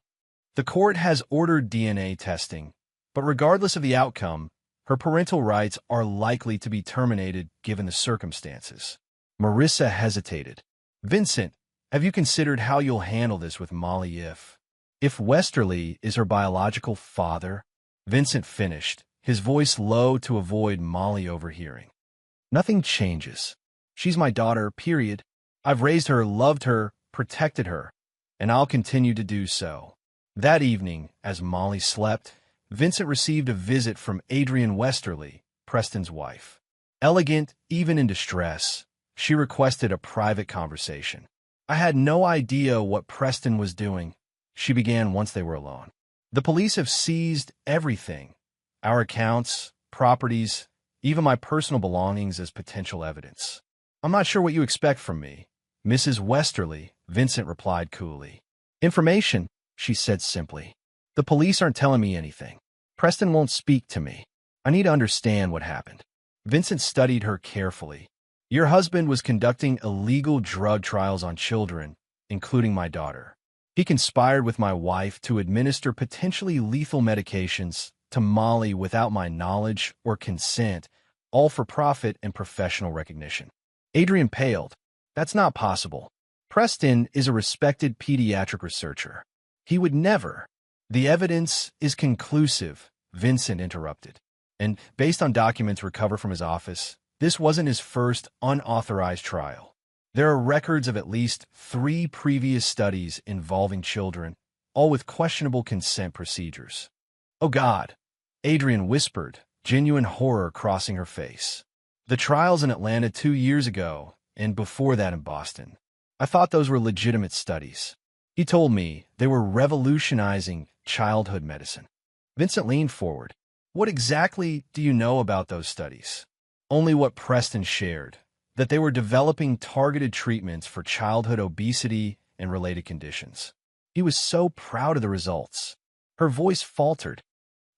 "The court has ordered DNA testing, but regardless of the outcome, her parental rights are likely to be terminated given the circumstances." Marissa hesitated. "Vincent, have you considered how you'll handle this with Molly if Westerly is her biological father?" Vincent finished, his voice low to avoid Molly overhearing. "Nothing changes. She's my daughter, period. I've raised her, loved her, protected her, and I'll continue to do so." That evening, as Molly slept, Vincent received a visit from Adrienne Westerly, Preston's wife. Elegant, even in distress, she requested a private conversation. "I had no idea what Preston was doing," she began once they were alone. "The police have seized everything, our accounts, properties, even my personal belongings as potential evidence. I'm not sure what you expect from me, Mrs. Westerly," Vincent replied coolly. "Information," she said simply. "The police aren't telling me anything. Preston won't speak to me. I need to understand what happened." Vincent studied her carefully. "Your husband was conducting illegal drug trials on children, including my daughter. He conspired with my wife to administer potentially lethal medications to Molly without my knowledge or consent, all for profit and professional recognition." Adrienne paled. That's not possible. Preston is a respected pediatric researcher. He would never. The evidence is conclusive, Vincent interrupted. And based on documents recovered from his office, this wasn't his first unauthorized trial. There are records of at least 3 previous studies involving children, all with questionable consent procedures. Oh God, Adrian whispered, genuine horror crossing her face. The trials in Atlanta 2 years ago, and before that in Boston. I thought those were legitimate studies. He told me they were revolutionizing childhood medicine. Vincent leaned forward. What exactly do you know about those studies? Only what Preston shared, that they were developing targeted treatments for childhood obesity and related conditions. He was so proud of the results. Her voice faltered.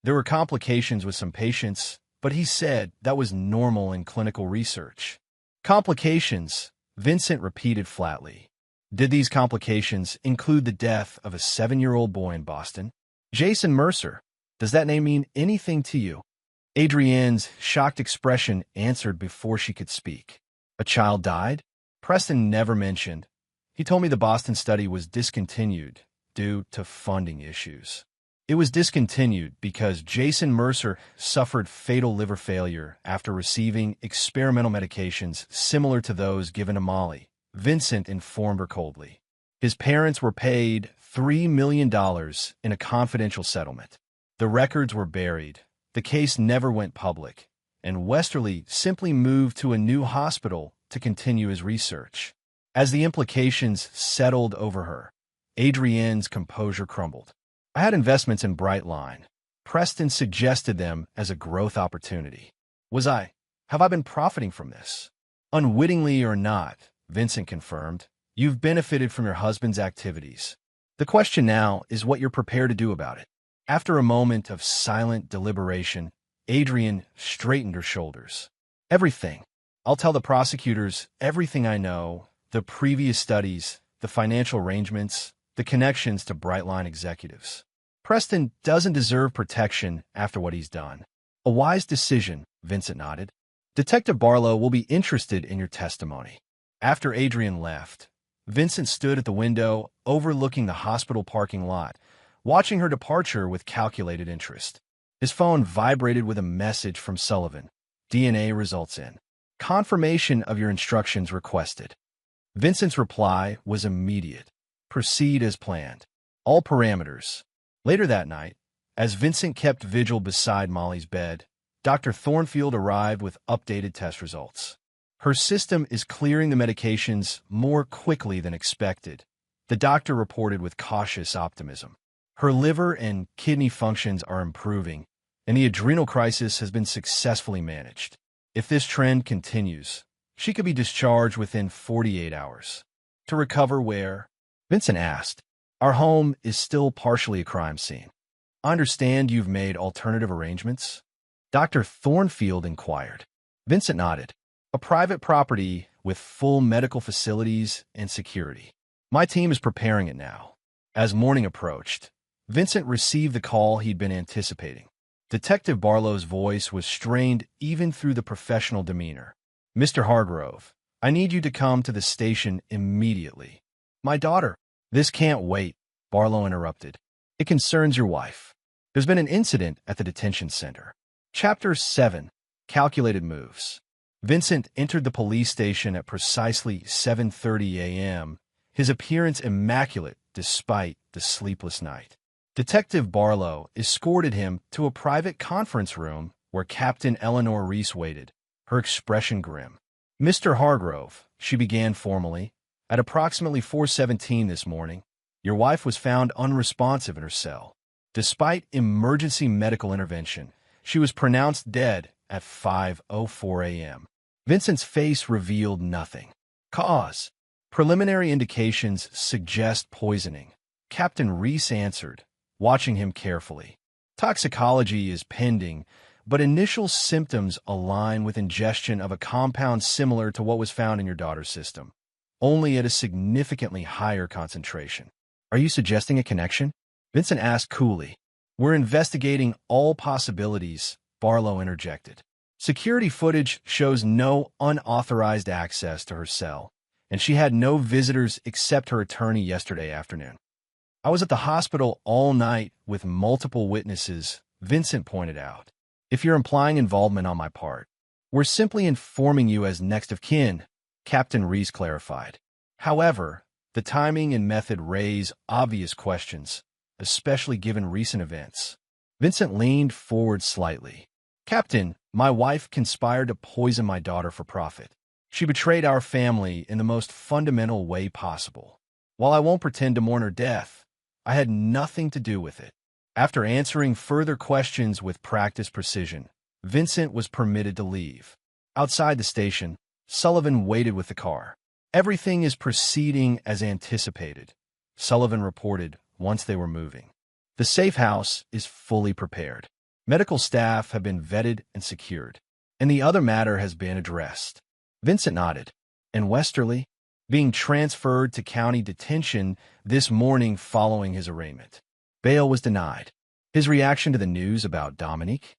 There were complications with some patients, but he said that was normal in clinical research. Complications, Vincent repeated flatly. Did these complications include the death of a 7-year-old boy in Boston? Jason Mercer. Does that name mean anything to you? Adrienne's shocked expression answered before she could speak. A child died? Preston never mentioned. He told me the Boston study was discontinued due to funding issues. It was discontinued because Jason Mercer suffered fatal liver failure after receiving experimental medications similar to those given to Molly, Vincent informed her coldly. His parents were paid $3 million in a confidential settlement. The records were buried. The case never went public, and Westerly simply moved to a new hospital to continue his research. As the implications settled over her, Adrienne's composure crumbled. I had investments in Brightline. Preston suggested them as a growth opportunity. Have I been profiting from this? Unwittingly or not, Vincent confirmed, you've benefited from your husband's activities. The question now is what you're prepared to do about it. After a moment of silent deliberation, Adrienne straightened her shoulders. Everything. I'll tell the prosecutors everything I know, the previous studies, the financial arrangements, the connections to Brightline executives. Preston doesn't deserve protection after what he's done. A wise decision, Vincent nodded. Detective Barlow will be interested in your testimony. After Adrienne left, Vincent stood at the window overlooking the hospital parking lot, watching her departure with calculated interest. His phone vibrated with a message from Sullivan. DNA results in. Confirmation of your instructions requested. Vincent's reply was immediate. Proceed as planned. All parameters. Later that night, as Vincent kept vigil beside Molly's bed, Dr. Thornfield arrived with updated test results. Her system is clearing the medications more quickly than expected, the doctor reported with cautious optimism. Her liver and kidney functions are improving, and the adrenal crisis has been successfully managed. If this trend continues, she could be discharged within 48 hours. To recover where? Vincent asked. Our home is still partially a crime scene. I understand you've made alternative arrangements? Dr. Thornfield inquired. Vincent nodded. A private property with full medical facilities and security. My team is preparing it now. As morning approached, Vincent received the call he'd been anticipating. Detective Barlow's voice was strained even through the professional demeanor. Mr. Hargrove, I need you to come to the station immediately. My daughter. This can't wait, Barlow interrupted. It concerns your wife. There's been an incident at the detention center. Chapter 7. Calculated Moves. Vincent entered the police station at precisely 7:30 a.m., his appearance immaculate despite the sleepless night. Detective Barlow escorted him to a private conference room where Captain Eleanor Reese waited, her expression grim. Mr. Hargrove, she began formally, at approximately 4:17 this morning, your wife was found unresponsive in her cell. Despite emergency medical intervention, she was pronounced dead at 5:04 a.m. Vincent's face revealed nothing. Cause. Preliminary indications suggest poisoning. Captain Reese answered, watching him carefully. Toxicology is pending, but initial symptoms align with ingestion of a compound similar to what was found in your daughter's system, only at a significantly higher concentration. Are you suggesting a connection? Vincent asked coolly. We're investigating all possibilities, Barlow interjected. Security footage shows no unauthorized access to her cell, and she had no visitors except her attorney yesterday afternoon. I was at the hospital all night with multiple witnesses, Vincent pointed out. If you're implying involvement on my part, we're simply informing you as next of kin, Captain Reese clarified. However, the timing and method raise obvious questions, especially given recent events. Vincent leaned forward slightly. Captain, my wife conspired to poison my daughter for profit. She betrayed our family in the most fundamental way possible. While I won't pretend to mourn her death, I had nothing to do with it. After answering further questions with practiced precision, Vincent was permitted to leave. Outside the station, Sullivan waited with the car. Everything is proceeding as anticipated, Sullivan reported once they were moving. The safe house is fully prepared. Medical staff have been vetted and secured, and the other matter has been addressed. Vincent nodded. And Westerly, being transferred to county detention this morning following his arraignment. Bail was denied. His reaction to the news about Dominique?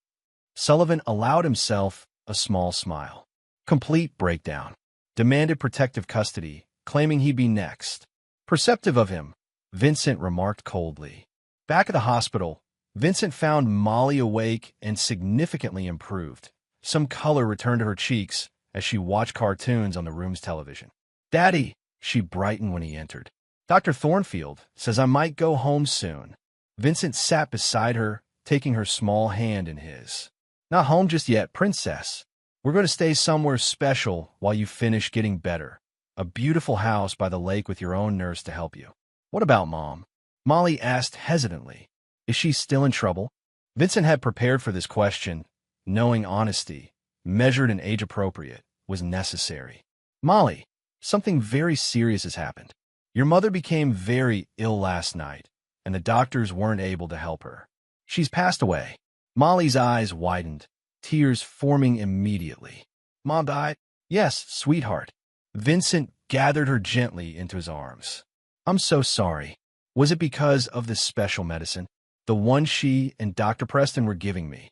Sullivan allowed himself a small smile. Complete breakdown. Demanded protective custody, claiming he'd be next. Perceptive of him, Vincent remarked coldly. Back at the hospital, Vincent found Molly awake and significantly improved. Some color returned to her cheeks as she watched cartoons on the room's television. Daddy, she brightened when he entered. Dr. Thornfield says I might go home soon. Vincent sat beside her, taking her small hand in his. Not home just yet, princess. We're going to stay somewhere special while you finish getting better. A beautiful house by the lake with your own nurse to help you. What about Mom? Molly asked hesitantly. Is she still in trouble? Vincent had prepared for this question, knowing honesty, measured and age-appropriate, was necessary. Molly, something very serious has happened. Your mother became very ill last night, and the doctors weren't able to help her. She's passed away. Molly's eyes widened, tears forming immediately. Mom died? Yes, sweetheart. Vincent gathered her gently into his arms. I'm so sorry. Was it because of this special medicine? The one she and Dr. Preston were giving me?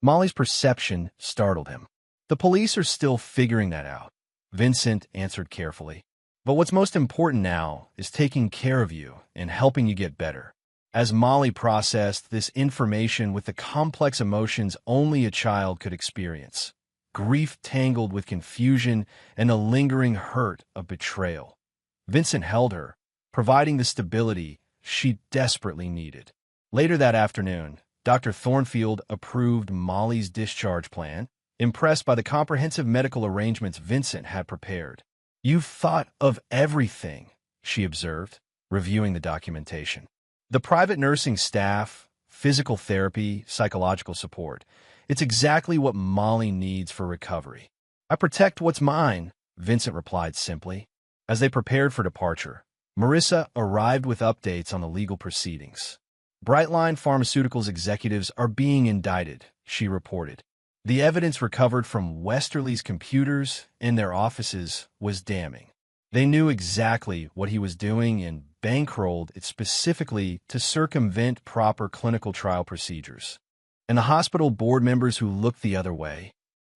Molly's perception startled him. The police are still figuring that out, Vincent answered carefully. But what's most important now is taking care of you and helping you get better. As Molly processed this information with the complex emotions only a child could experience, grief tangled with confusion and a lingering hurt of betrayal, Vincent held her, providing the stability she desperately needed. Later that afternoon, Dr. Thornfield approved Molly's discharge plan, impressed by the comprehensive medical arrangements Vincent had prepared. You've thought of everything, she observed, reviewing the documentation. The private nursing staff, physical therapy, psychological support. It's exactly what Molly needs for recovery. I protect what's mine, Vincent replied simply. As they prepared for departure, Marissa arrived with updates on the legal proceedings. Brightline Pharmaceuticals executives are being indicted, she reported. The evidence recovered from Westerly's computers in their offices was damning. They knew exactly what he was doing and bankrolled it specifically to circumvent proper clinical trial procedures. And the hospital board members who looked the other way?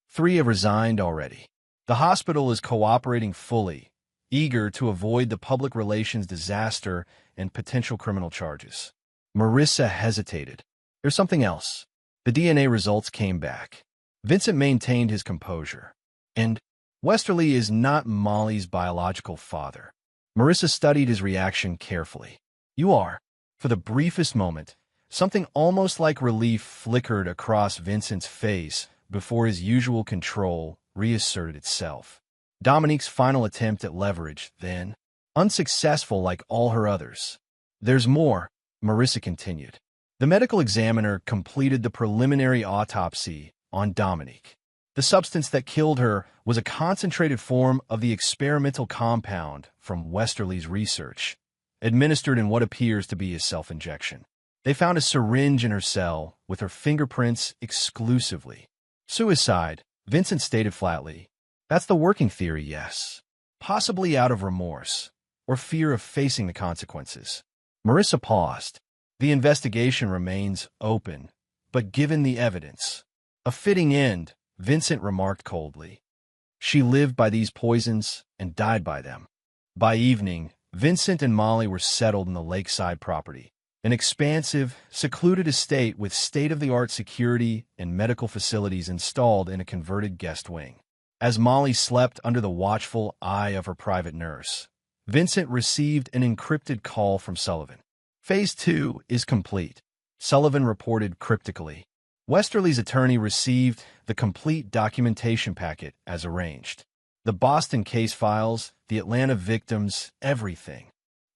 3 have resigned already. The hospital is cooperating fully, eager to avoid the public relations disaster and potential criminal charges. Marissa hesitated. There's something else. The DNA results came back. Vincent maintained his composure. And Westerly is not Molly's biological father. Marissa studied his reaction carefully. You are. For the briefest moment, something almost like relief flickered across Vincent's face before his usual control reasserted itself. Dominique's final attempt at leverage, then, unsuccessful like all her others. There's more, Marissa continued. The medical examiner completed the preliminary autopsy on Dominique. The substance that killed her was a concentrated form of the experimental compound from Westerly's research, administered in what appears to be a self-injection. They found a syringe in her cell with her fingerprints exclusively. Suicide, Vincent stated flatly. That's the working theory, yes. Possibly out of remorse, or fear of facing the consequences. Marissa paused. The investigation remains open, but given the evidence, a fitting end, Vincent remarked coldly. She lived by these poisons and died by them. By evening, Vincent and Molly were settled in the lakeside property, an expansive, secluded estate with state-of-the-art security and medical facilities installed in a converted guest wing. As Molly slept under the watchful eye of her private nurse, Vincent received an encrypted call from Sullivan. Phase 2 is complete, Sullivan reported cryptically. Westerly's attorney received the complete documentation packet as arranged. The Boston case files, the Atlanta victims, everything.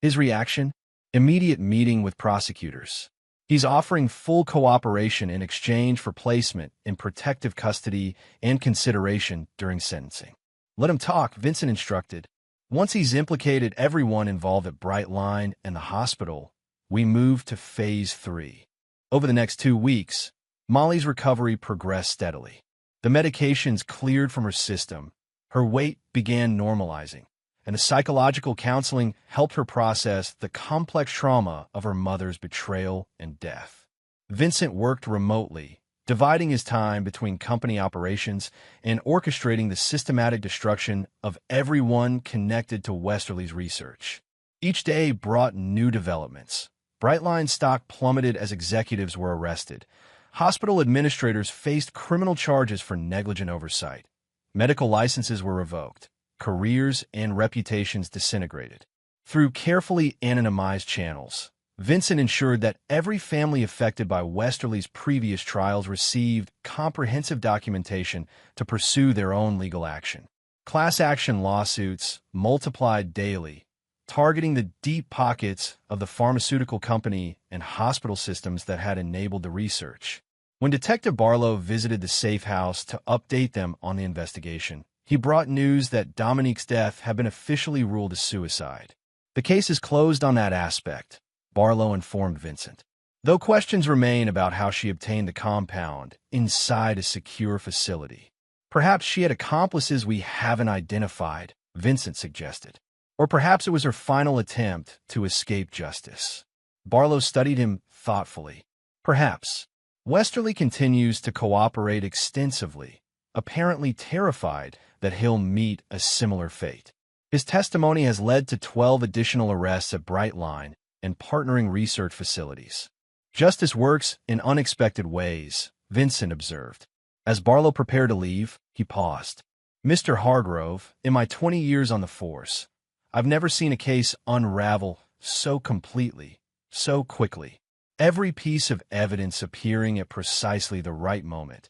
His reaction? Immediate meeting with prosecutors. He's offering full cooperation in exchange for placement in protective custody and consideration during sentencing. Let him talk, Vincent instructed. Once he's implicated everyone involved at Brightline and the hospital, we move to Phase 3. Over the next 2 weeks, Molly's recovery progressed steadily. The medications cleared from her system, her weight began normalizing, and the psychological counseling helped her process the complex trauma of her mother's betrayal and death. Vincent worked remotely, dividing his time between company operations and orchestrating the systematic destruction of everyone connected to Westerly's research. Each day brought new developments. Brightline stock plummeted as executives were arrested. Hospital administrators faced criminal charges for negligent oversight. Medical licenses were revoked. Careers and reputations disintegrated. Through carefully anonymized channels, Vincent ensured that every family affected by Westerly's previous trials received comprehensive documentation to pursue their own legal action. Class action lawsuits multiplied daily, targeting the deep pockets of the pharmaceutical company and hospital systems that had enabled the research. When Detective Barlow visited the safe house to update them on the investigation, he brought news that Dominique's death had been officially ruled a suicide. The case is closed on that aspect, Barlow informed Vincent. Though questions remain about how she obtained the compound inside a secure facility. Perhaps she had accomplices we haven't identified, Vincent suggested. Or perhaps it was her final attempt to escape justice. Barlow studied him thoughtfully. Perhaps. Westerly continues to cooperate extensively, apparently terrified that he'll meet a similar fate. His testimony has led to 12 additional arrests at Brightline and partnering research facilities. Justice works in unexpected ways, Vincent observed. As Barlow prepared to leave, he paused. Mr. Hargrove, in my 20 years on the force, I've never seen a case unravel so completely, so quickly. Every piece of evidence appearing at precisely the right moment.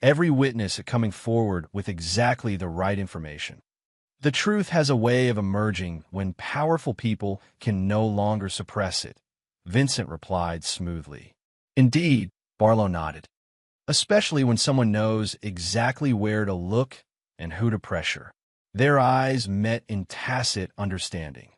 Every witness coming forward with exactly the right information. The truth has a way of emerging when powerful people can no longer suppress it, Vincent replied smoothly. Indeed, Barlow nodded. Especially when someone knows exactly where to look and who to pressure. Their eyes met in tacit understanding.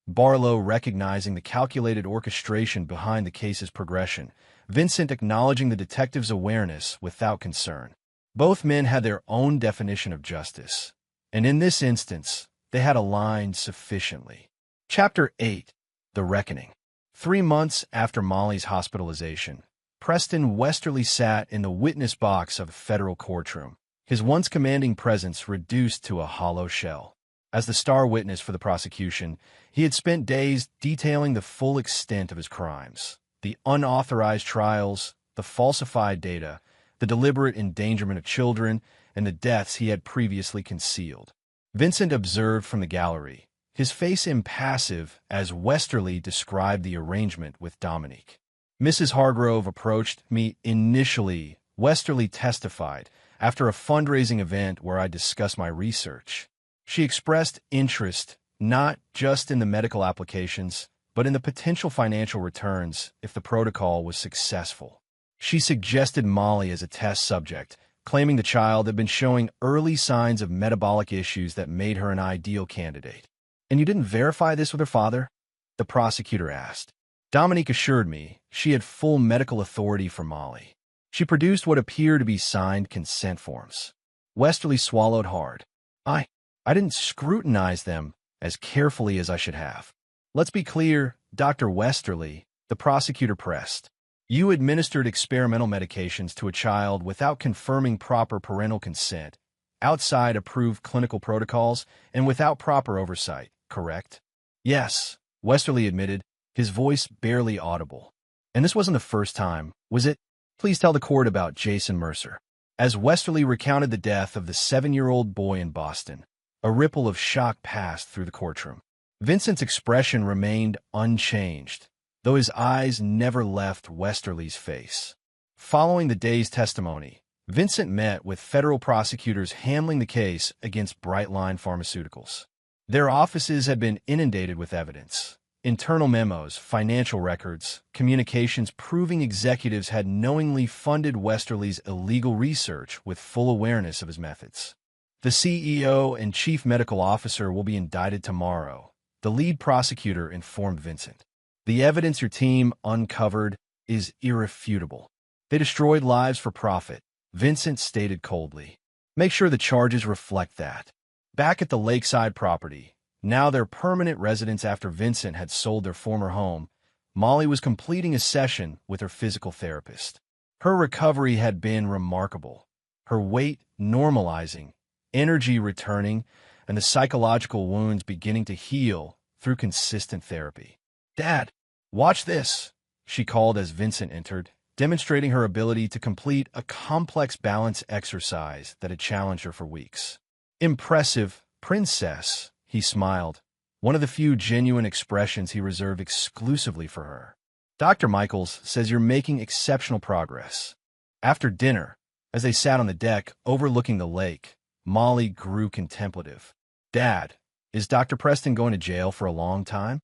Barlow recognizing the calculated orchestration behind the case's progression, Vincent acknowledging the detective's awareness without concern. Both men had their own definition of justice, and in this instance, they had aligned sufficiently. Chapter 8. The Reckoning. 3 months after Molly's hospitalization, Preston Westerly sat in the witness box of a federal courtroom, his once commanding presence reduced to a hollow shell. As the star witness for the prosecution, he had spent days detailing the full extent of his crimes, the unauthorized trials, the falsified data, the deliberate endangerment of children, and the deaths he had previously concealed. Vincent observed from the gallery, his face impassive as Westerly described the arrangement with Dominique. Mrs. Hargrove approached me initially, Westerly testified, after a fundraising event where I discussed my research. She expressed interest not just in the medical applications, but in the potential financial returns if the protocol was successful. She suggested Molly as a test subject, claiming the child had been showing early signs of metabolic issues that made her an ideal candidate. "And you didn't verify this with her father?" the prosecutor asked. Dominique assured me she had full medical authority for Molly. She produced what appeared to be signed consent forms. Westerly swallowed hard. I didn't scrutinize them as carefully as I should have. Let's be clear, Dr. Westerly, the prosecutor pressed. You administered experimental medications to a child without confirming proper parental consent, outside approved clinical protocols, and without proper oversight. correct? Yes, Westerly admitted, his voice barely audible. And this wasn't the first time, was it? Please tell the court about Jason Mercer. As Westerly recounted the death of the 7-year-old boy in Boston, a ripple of shock passed through the courtroom. Vincent's expression remained unchanged, though his eyes never left Westerly's face. Following the day's testimony, Vincent met with federal prosecutors handling the case against Brightline Pharmaceuticals. Their offices had been inundated with evidence. Internal memos, financial records, communications proving executives had knowingly funded Westerly's illegal research with full awareness of his methods. The CEO and chief medical officer will be indicted tomorrow, the lead prosecutor informed Vincent. The evidence your team uncovered is irrefutable. They destroyed lives for profit, Vincent stated coldly. Make sure the charges reflect that. Back at the lakeside property, now their permanent residence after Vincent had sold their former home, Molly was completing a session with her physical therapist. Her recovery had been remarkable. Her weight normalizing, energy returning, and the psychological wounds beginning to heal through consistent therapy. "Dad, watch this," she called as Vincent entered, demonstrating her ability to complete a complex balance exercise that had challenged her for weeks. "Impressive, princess," he smiled, one of the few genuine expressions he reserved exclusively for her. "Dr. Michaels says you're making exceptional progress." After dinner, as they sat on the deck overlooking the lake, Molly grew contemplative. "Dad, is Dr. Preston going to jail for a long time?"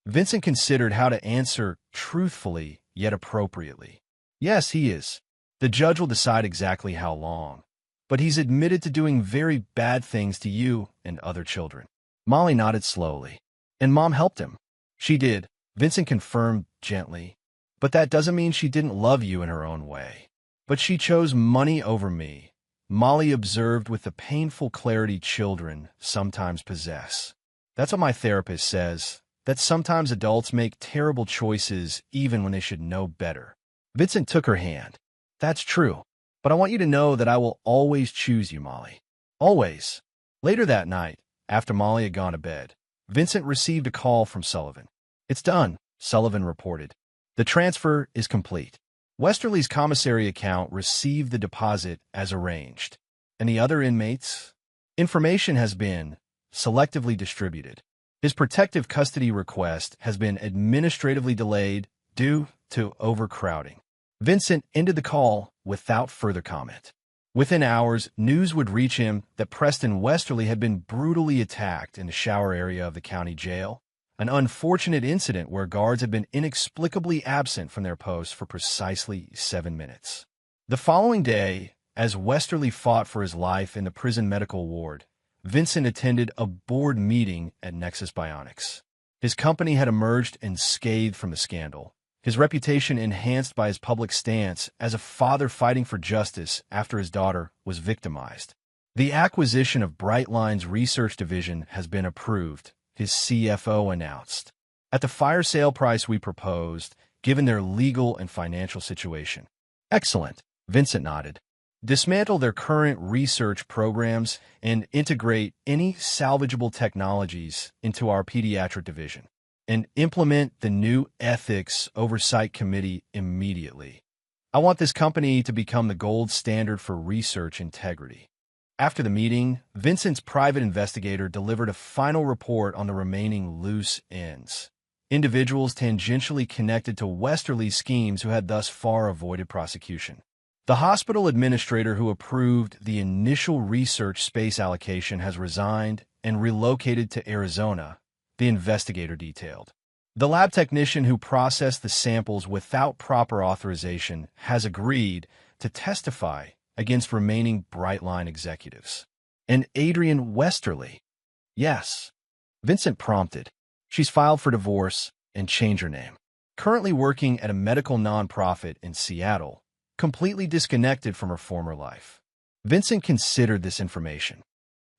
Vincent considered how to answer truthfully yet appropriately. "Yes, he is. The judge will decide exactly how long. But he's admitted to doing very bad things to you and other children." Molly nodded slowly. "And Mom helped him." "She did," Vincent confirmed gently. "But that doesn't mean she didn't love you in her own way. But she chose money over me," Molly observed with the painful clarity children sometimes possess. "That's what my therapist says, that sometimes adults make terrible choices even when they should know better." Vincent took her hand. "That's true. But I want you to know that I will always choose you, Molly. Always." Later that night, after Molly had gone to bed, Vincent received a call from Sullivan. "It's done," Sullivan reported. "The transfer is complete. Westerly's commissary account received the deposit as arranged. And the other inmates? Information has been selectively distributed. His protective custody request has been administratively delayed due to overcrowding." Vincent ended the call without further comment. Within hours, news would reach him that Preston Westerly had been brutally attacked in the shower area of the county jail, an unfortunate incident where guards had been inexplicably absent from their posts for precisely 7 minutes. The following day, as Westerly fought for his life in the prison medical ward, Vincent attended a board meeting at Nexus Bionics. His company had emerged unscathed from the scandal, his reputation enhanced by his public stance as a father fighting for justice after his daughter was victimized. "The acquisition of Brightline's research division has been approved," his CFO announced, "at the fire sale price we proposed, given their legal and financial situation." "Excellent," Vincent nodded. "Dismantle their current research programs and integrate any salvageable technologies into our pediatric division. And implement the new Ethics Oversight Committee immediately. I want this company to become the gold standard for research integrity." After the meeting, Vincent's private investigator delivered a final report on the remaining loose ends, individuals tangentially connected to Westerly's schemes who had thus far avoided prosecution. The hospital administrator who approved the initial research space allocation has resigned and relocated to Arizona, the investigator detailed. The lab technician who processed the samples without proper authorization has agreed to testify against remaining Brightline executives. "And Adrienne Westerly?" "Yes," Vincent prompted. "She's filed for divorce and changed her name. Currently working at a medical nonprofit in Seattle, completely disconnected from her former life." Vincent considered this information.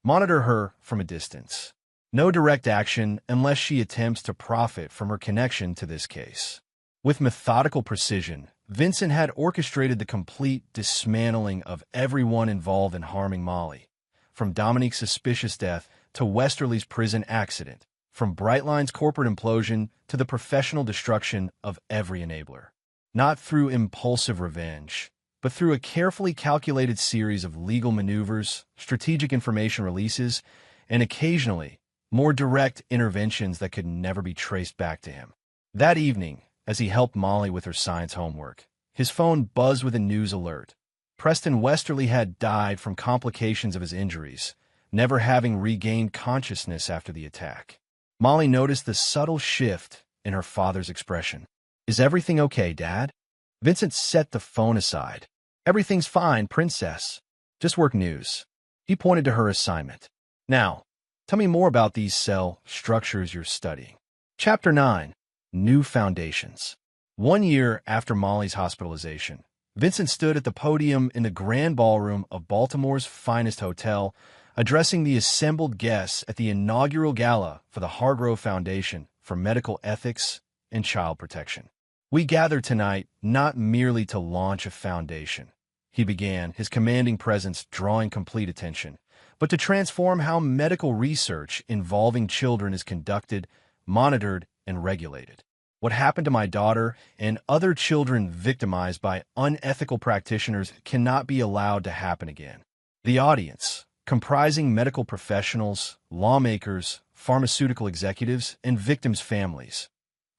"Monitor her from a distance. No direct action unless she attempts to profit from her connection to this case." With methodical precision, Vincent had orchestrated the complete dismantling of everyone involved in harming Molly, from Dominique's suspicious death to Westerly's prison accident, from Brightline's corporate implosion to the professional destruction of every enabler. Not through impulsive revenge, but through a carefully calculated series of legal maneuvers, strategic information releases, and occasionally, more direct interventions that could never be traced back to him. That evening, as he helped Molly with her science homework, his phone buzzed with a news alert. Preston Westerly had died from complications of his injuries, never having regained consciousness after the attack. Molly noticed the subtle shift in her father's expression. "Is everything okay, Dad?" Vincent set the phone aside. "Everything's fine, Princess. Just work news." He pointed to her assignment. "Now, tell me more about these cell structures you're studying." Chapter 9. New Foundations. 1 year after Molly's hospitalization, Vincent stood at the podium in the grand ballroom of Baltimore's finest hotel, addressing the assembled guests at the inaugural gala for the Hargrove Foundation for Medical Ethics and Child Protection. "We gather tonight not merely to launch a foundation," he began, his commanding presence drawing complete attention, "but to transform how medical research involving children is conducted, monitored, and regulated. What happened to my daughter and other children victimized by unethical practitioners cannot be allowed to happen again." The audience, comprising medical professionals, lawmakers, pharmaceutical executives, and victims' families,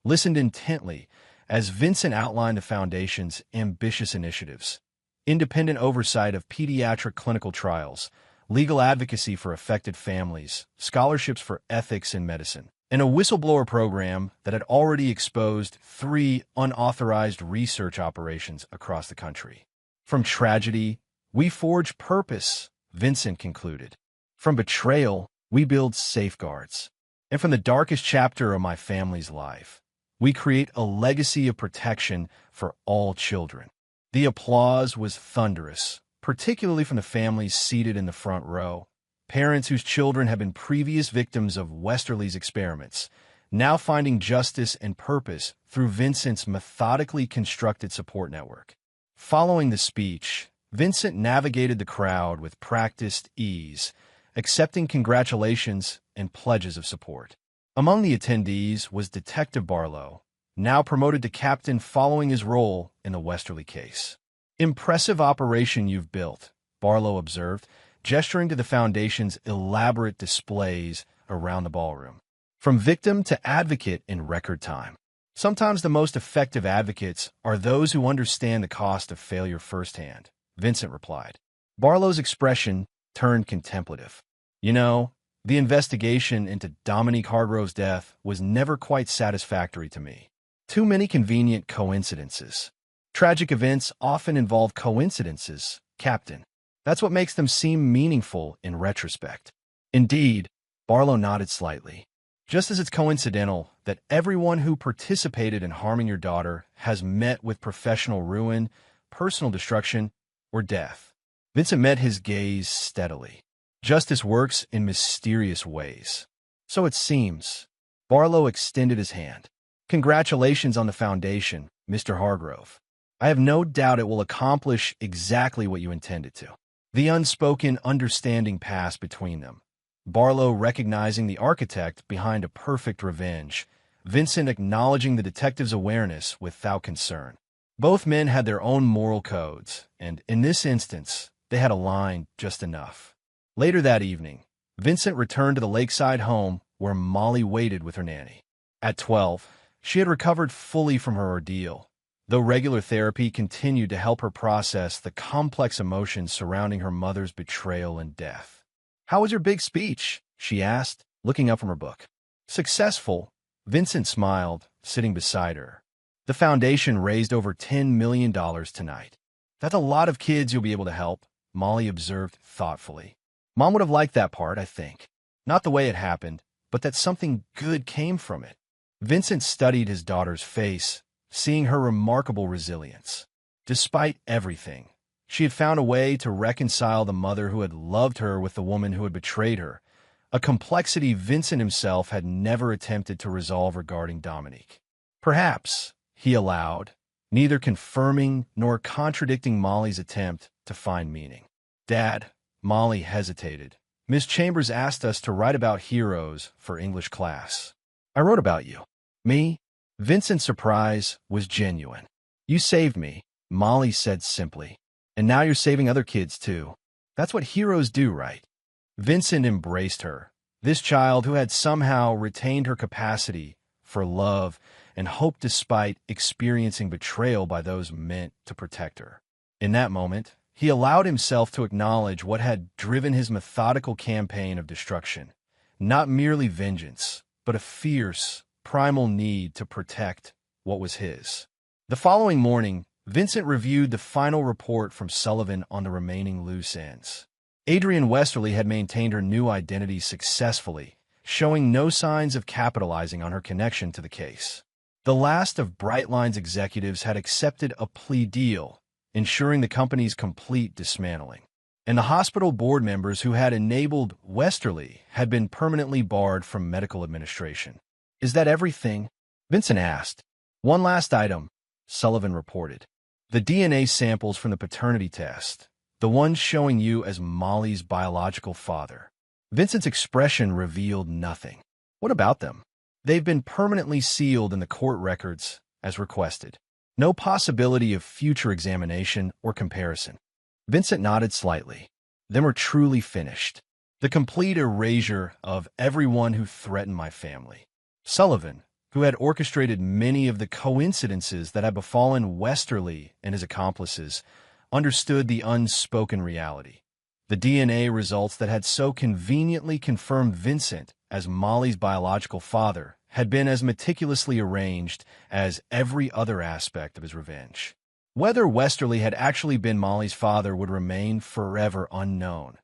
listened intently as Vincent outlined the Foundation's ambitious initiatives: independent oversight of pediatric clinical trials, legal advocacy for affected families, scholarships for ethics in medicine, and a whistleblower program that had already exposed 3 unauthorized research operations across the country. "From tragedy, we forge purpose," Vincent concluded. "From betrayal, we build safeguards. And from the darkest chapter of my family's life, we create a legacy of protection for all children." The applause was thunderous, particularly from the families seated in the front row. Parents whose children had been previous victims of Westerly's experiments, now finding justice and purpose through Vincent's methodically constructed support network. Following the speech, Vincent navigated the crowd with practiced ease, accepting congratulations and pledges of support. Among the attendees was Detective Barlow, now promoted to captain following his role in the Westerly case. "Impressive operation you've built," Barlow observed, gesturing to the Foundation's elaborate displays around the ballroom. "From victim to advocate in record time." "Sometimes the most effective advocates are those who understand the cost of failure firsthand," Vincent replied. Barlow's expression turned contemplative. "You know, the investigation into Dominique Hargrove's death was never quite satisfactory to me. Too many convenient coincidences. Tragic events often involve coincidences, Captain. That's what makes them seem meaningful in retrospect." "Indeed," Barlow nodded slightly. "Just as it's coincidental that everyone who participated in harming your daughter has met with professional ruin, personal destruction, or death." Vincent met his gaze steadily. "Justice works in mysterious ways." "So it seems." Barlow extended his hand. "Congratulations on the Foundation, Mr. Hargrove. I have no doubt it will accomplish exactly what you intended to." The unspoken understanding passed between them. Barlow recognizing the architect behind a perfect revenge, Vincent acknowledging the detective's awareness without concern. Both men had their own moral codes, and in this instance, they had aligned just enough. Later that evening, Vincent returned to the lakeside home where Molly waited with her nanny. At 12, she had recovered fully from her ordeal, though regular therapy continued to help her process the complex emotions surrounding her mother's betrayal and death. "How was your big speech?" she asked, looking up from her book. "Successful," Vincent smiled, sitting beside her. "The Foundation raised over $10 million tonight. That's a lot of kids you'll be able to help," Molly observed thoughtfully. "Mom would have liked that part, I think. Not the way it happened, but that something good came from it." Vincent studied his daughter's face, seeing her remarkable resilience. Despite everything, she had found a way to reconcile the mother who had loved her with the woman who had betrayed her, a complexity Vincent himself had never attempted to resolve regarding Dominique. "Perhaps," he allowed, neither confirming nor contradicting Molly's attempt to find meaning. "Dad," Molly hesitated, Miss Chambers asked us to write about heroes for English class. I wrote about you. Me? Vincent's surprise was genuine. You saved me, Molly said simply. And now you're saving other kids too. That's what heroes do, right? Vincent embraced her, this child who had somehow retained her capacity for love and hope despite experiencing betrayal by those meant to protect her. In that moment, he allowed himself to acknowledge what had driven his methodical campaign of destruction, not merely vengeance, but a fierce, primal need to protect what was his. The following morning, Vincent reviewed the final report from Sullivan on the remaining loose ends. Adrienne Westerly had maintained her new identity successfully, showing no signs of capitalizing on her connection to the case. The last of Brightline's executives had accepted a plea deal, ensuring the company's complete dismantling. And the hospital board members who had enabled Westerly had been permanently barred from medical administration. Is that everything? Vincent asked. One last item, Sullivan reported. The DNA samples from the paternity test, the ones showing you as Molly's biological father. Vincent's expression revealed nothing. What about them? They've been permanently sealed in the court records, as requested. No possibility of future examination or comparison. Vincent nodded slightly. Then we're truly finished. The complete erasure of everyone who threatened my family. Sullivan, who had orchestrated many of the coincidences that had befallen Westerly and his accomplices, understood the unspoken reality. The DNA results that had so conveniently confirmed Vincent as Molly's biological father had been as meticulously arranged as every other aspect of his revenge. Whether Westerly had actually been Molly's father would remain forever unknown.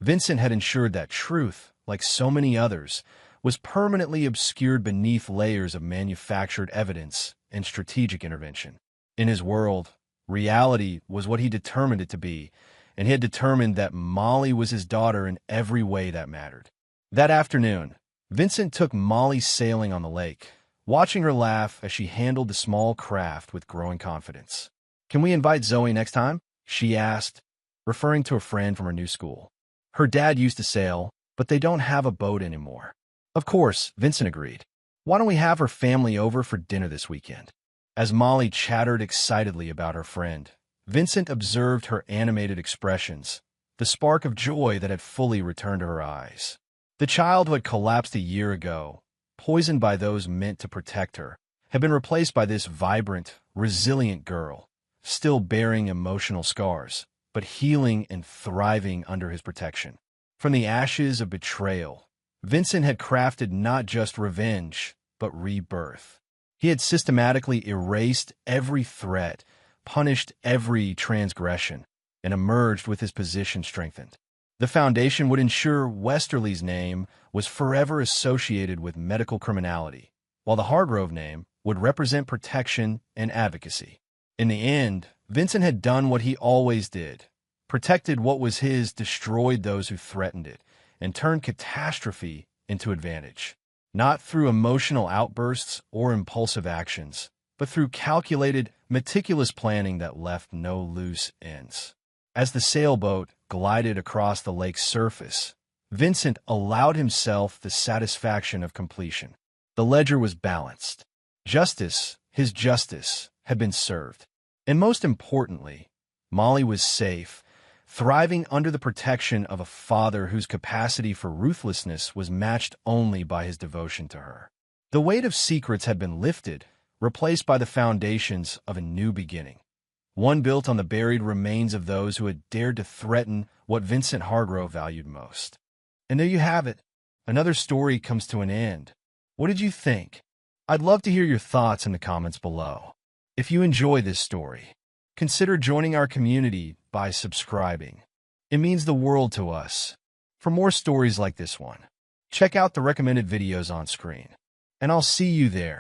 Vincent had ensured that truth, like so many others, was permanently obscured beneath layers of manufactured evidence and strategic intervention. In his world, reality was what he determined it to be, and he had determined that Molly was his daughter in every way that mattered. That afternoon, Vincent took Molly sailing on the lake, watching her laugh as she handled the small craft with growing confidence. Can we invite Zoe next time? She asked, referring to a friend from her new school. Her dad used to sail, but they don't have a boat anymore. Of course, Vincent agreed. Why don't we have her family over for dinner this weekend? As Molly chattered excitedly about her friend, Vincent observed her animated expressions, the spark of joy that had fully returned to her eyes. The child who had collapsed a year ago, poisoned by those meant to protect her, had been replaced by this vibrant, resilient girl, still bearing emotional scars, but healing and thriving under his protection. From the ashes of betrayal, Vincent had crafted not just revenge, but rebirth. He had systematically erased every threat, punished every transgression, and emerged with his position strengthened. The foundation would ensure Westerly's name was forever associated with medical criminality, while the Hargrove name would represent protection and advocacy. In the end, Vincent had done what he always did, protected what was his, destroyed those who threatened it, and turned catastrophe into advantage. Not through emotional outbursts or impulsive actions, but through calculated, meticulous planning that left no loose ends. As the sailboat glided across the lake's surface, Vincent allowed himself the satisfaction of completion. The ledger was balanced. Justice, his justice, had been served. And most importantly, Molly was safe, thriving under the protection of a father whose capacity for ruthlessness was matched only by his devotion to her. The weight of secrets had been lifted, replaced by the foundations of a new beginning, one built on the buried remains of those who had dared to threaten what Vincent Hargrove valued most. And there you have it. Another story comes to an end. What did you think? I'd love to hear your thoughts in the comments below. If you enjoy this story, consider joining our community by subscribing. It means the world to us. For more stories like this one, check out the recommended videos on screen. And I'll see you there.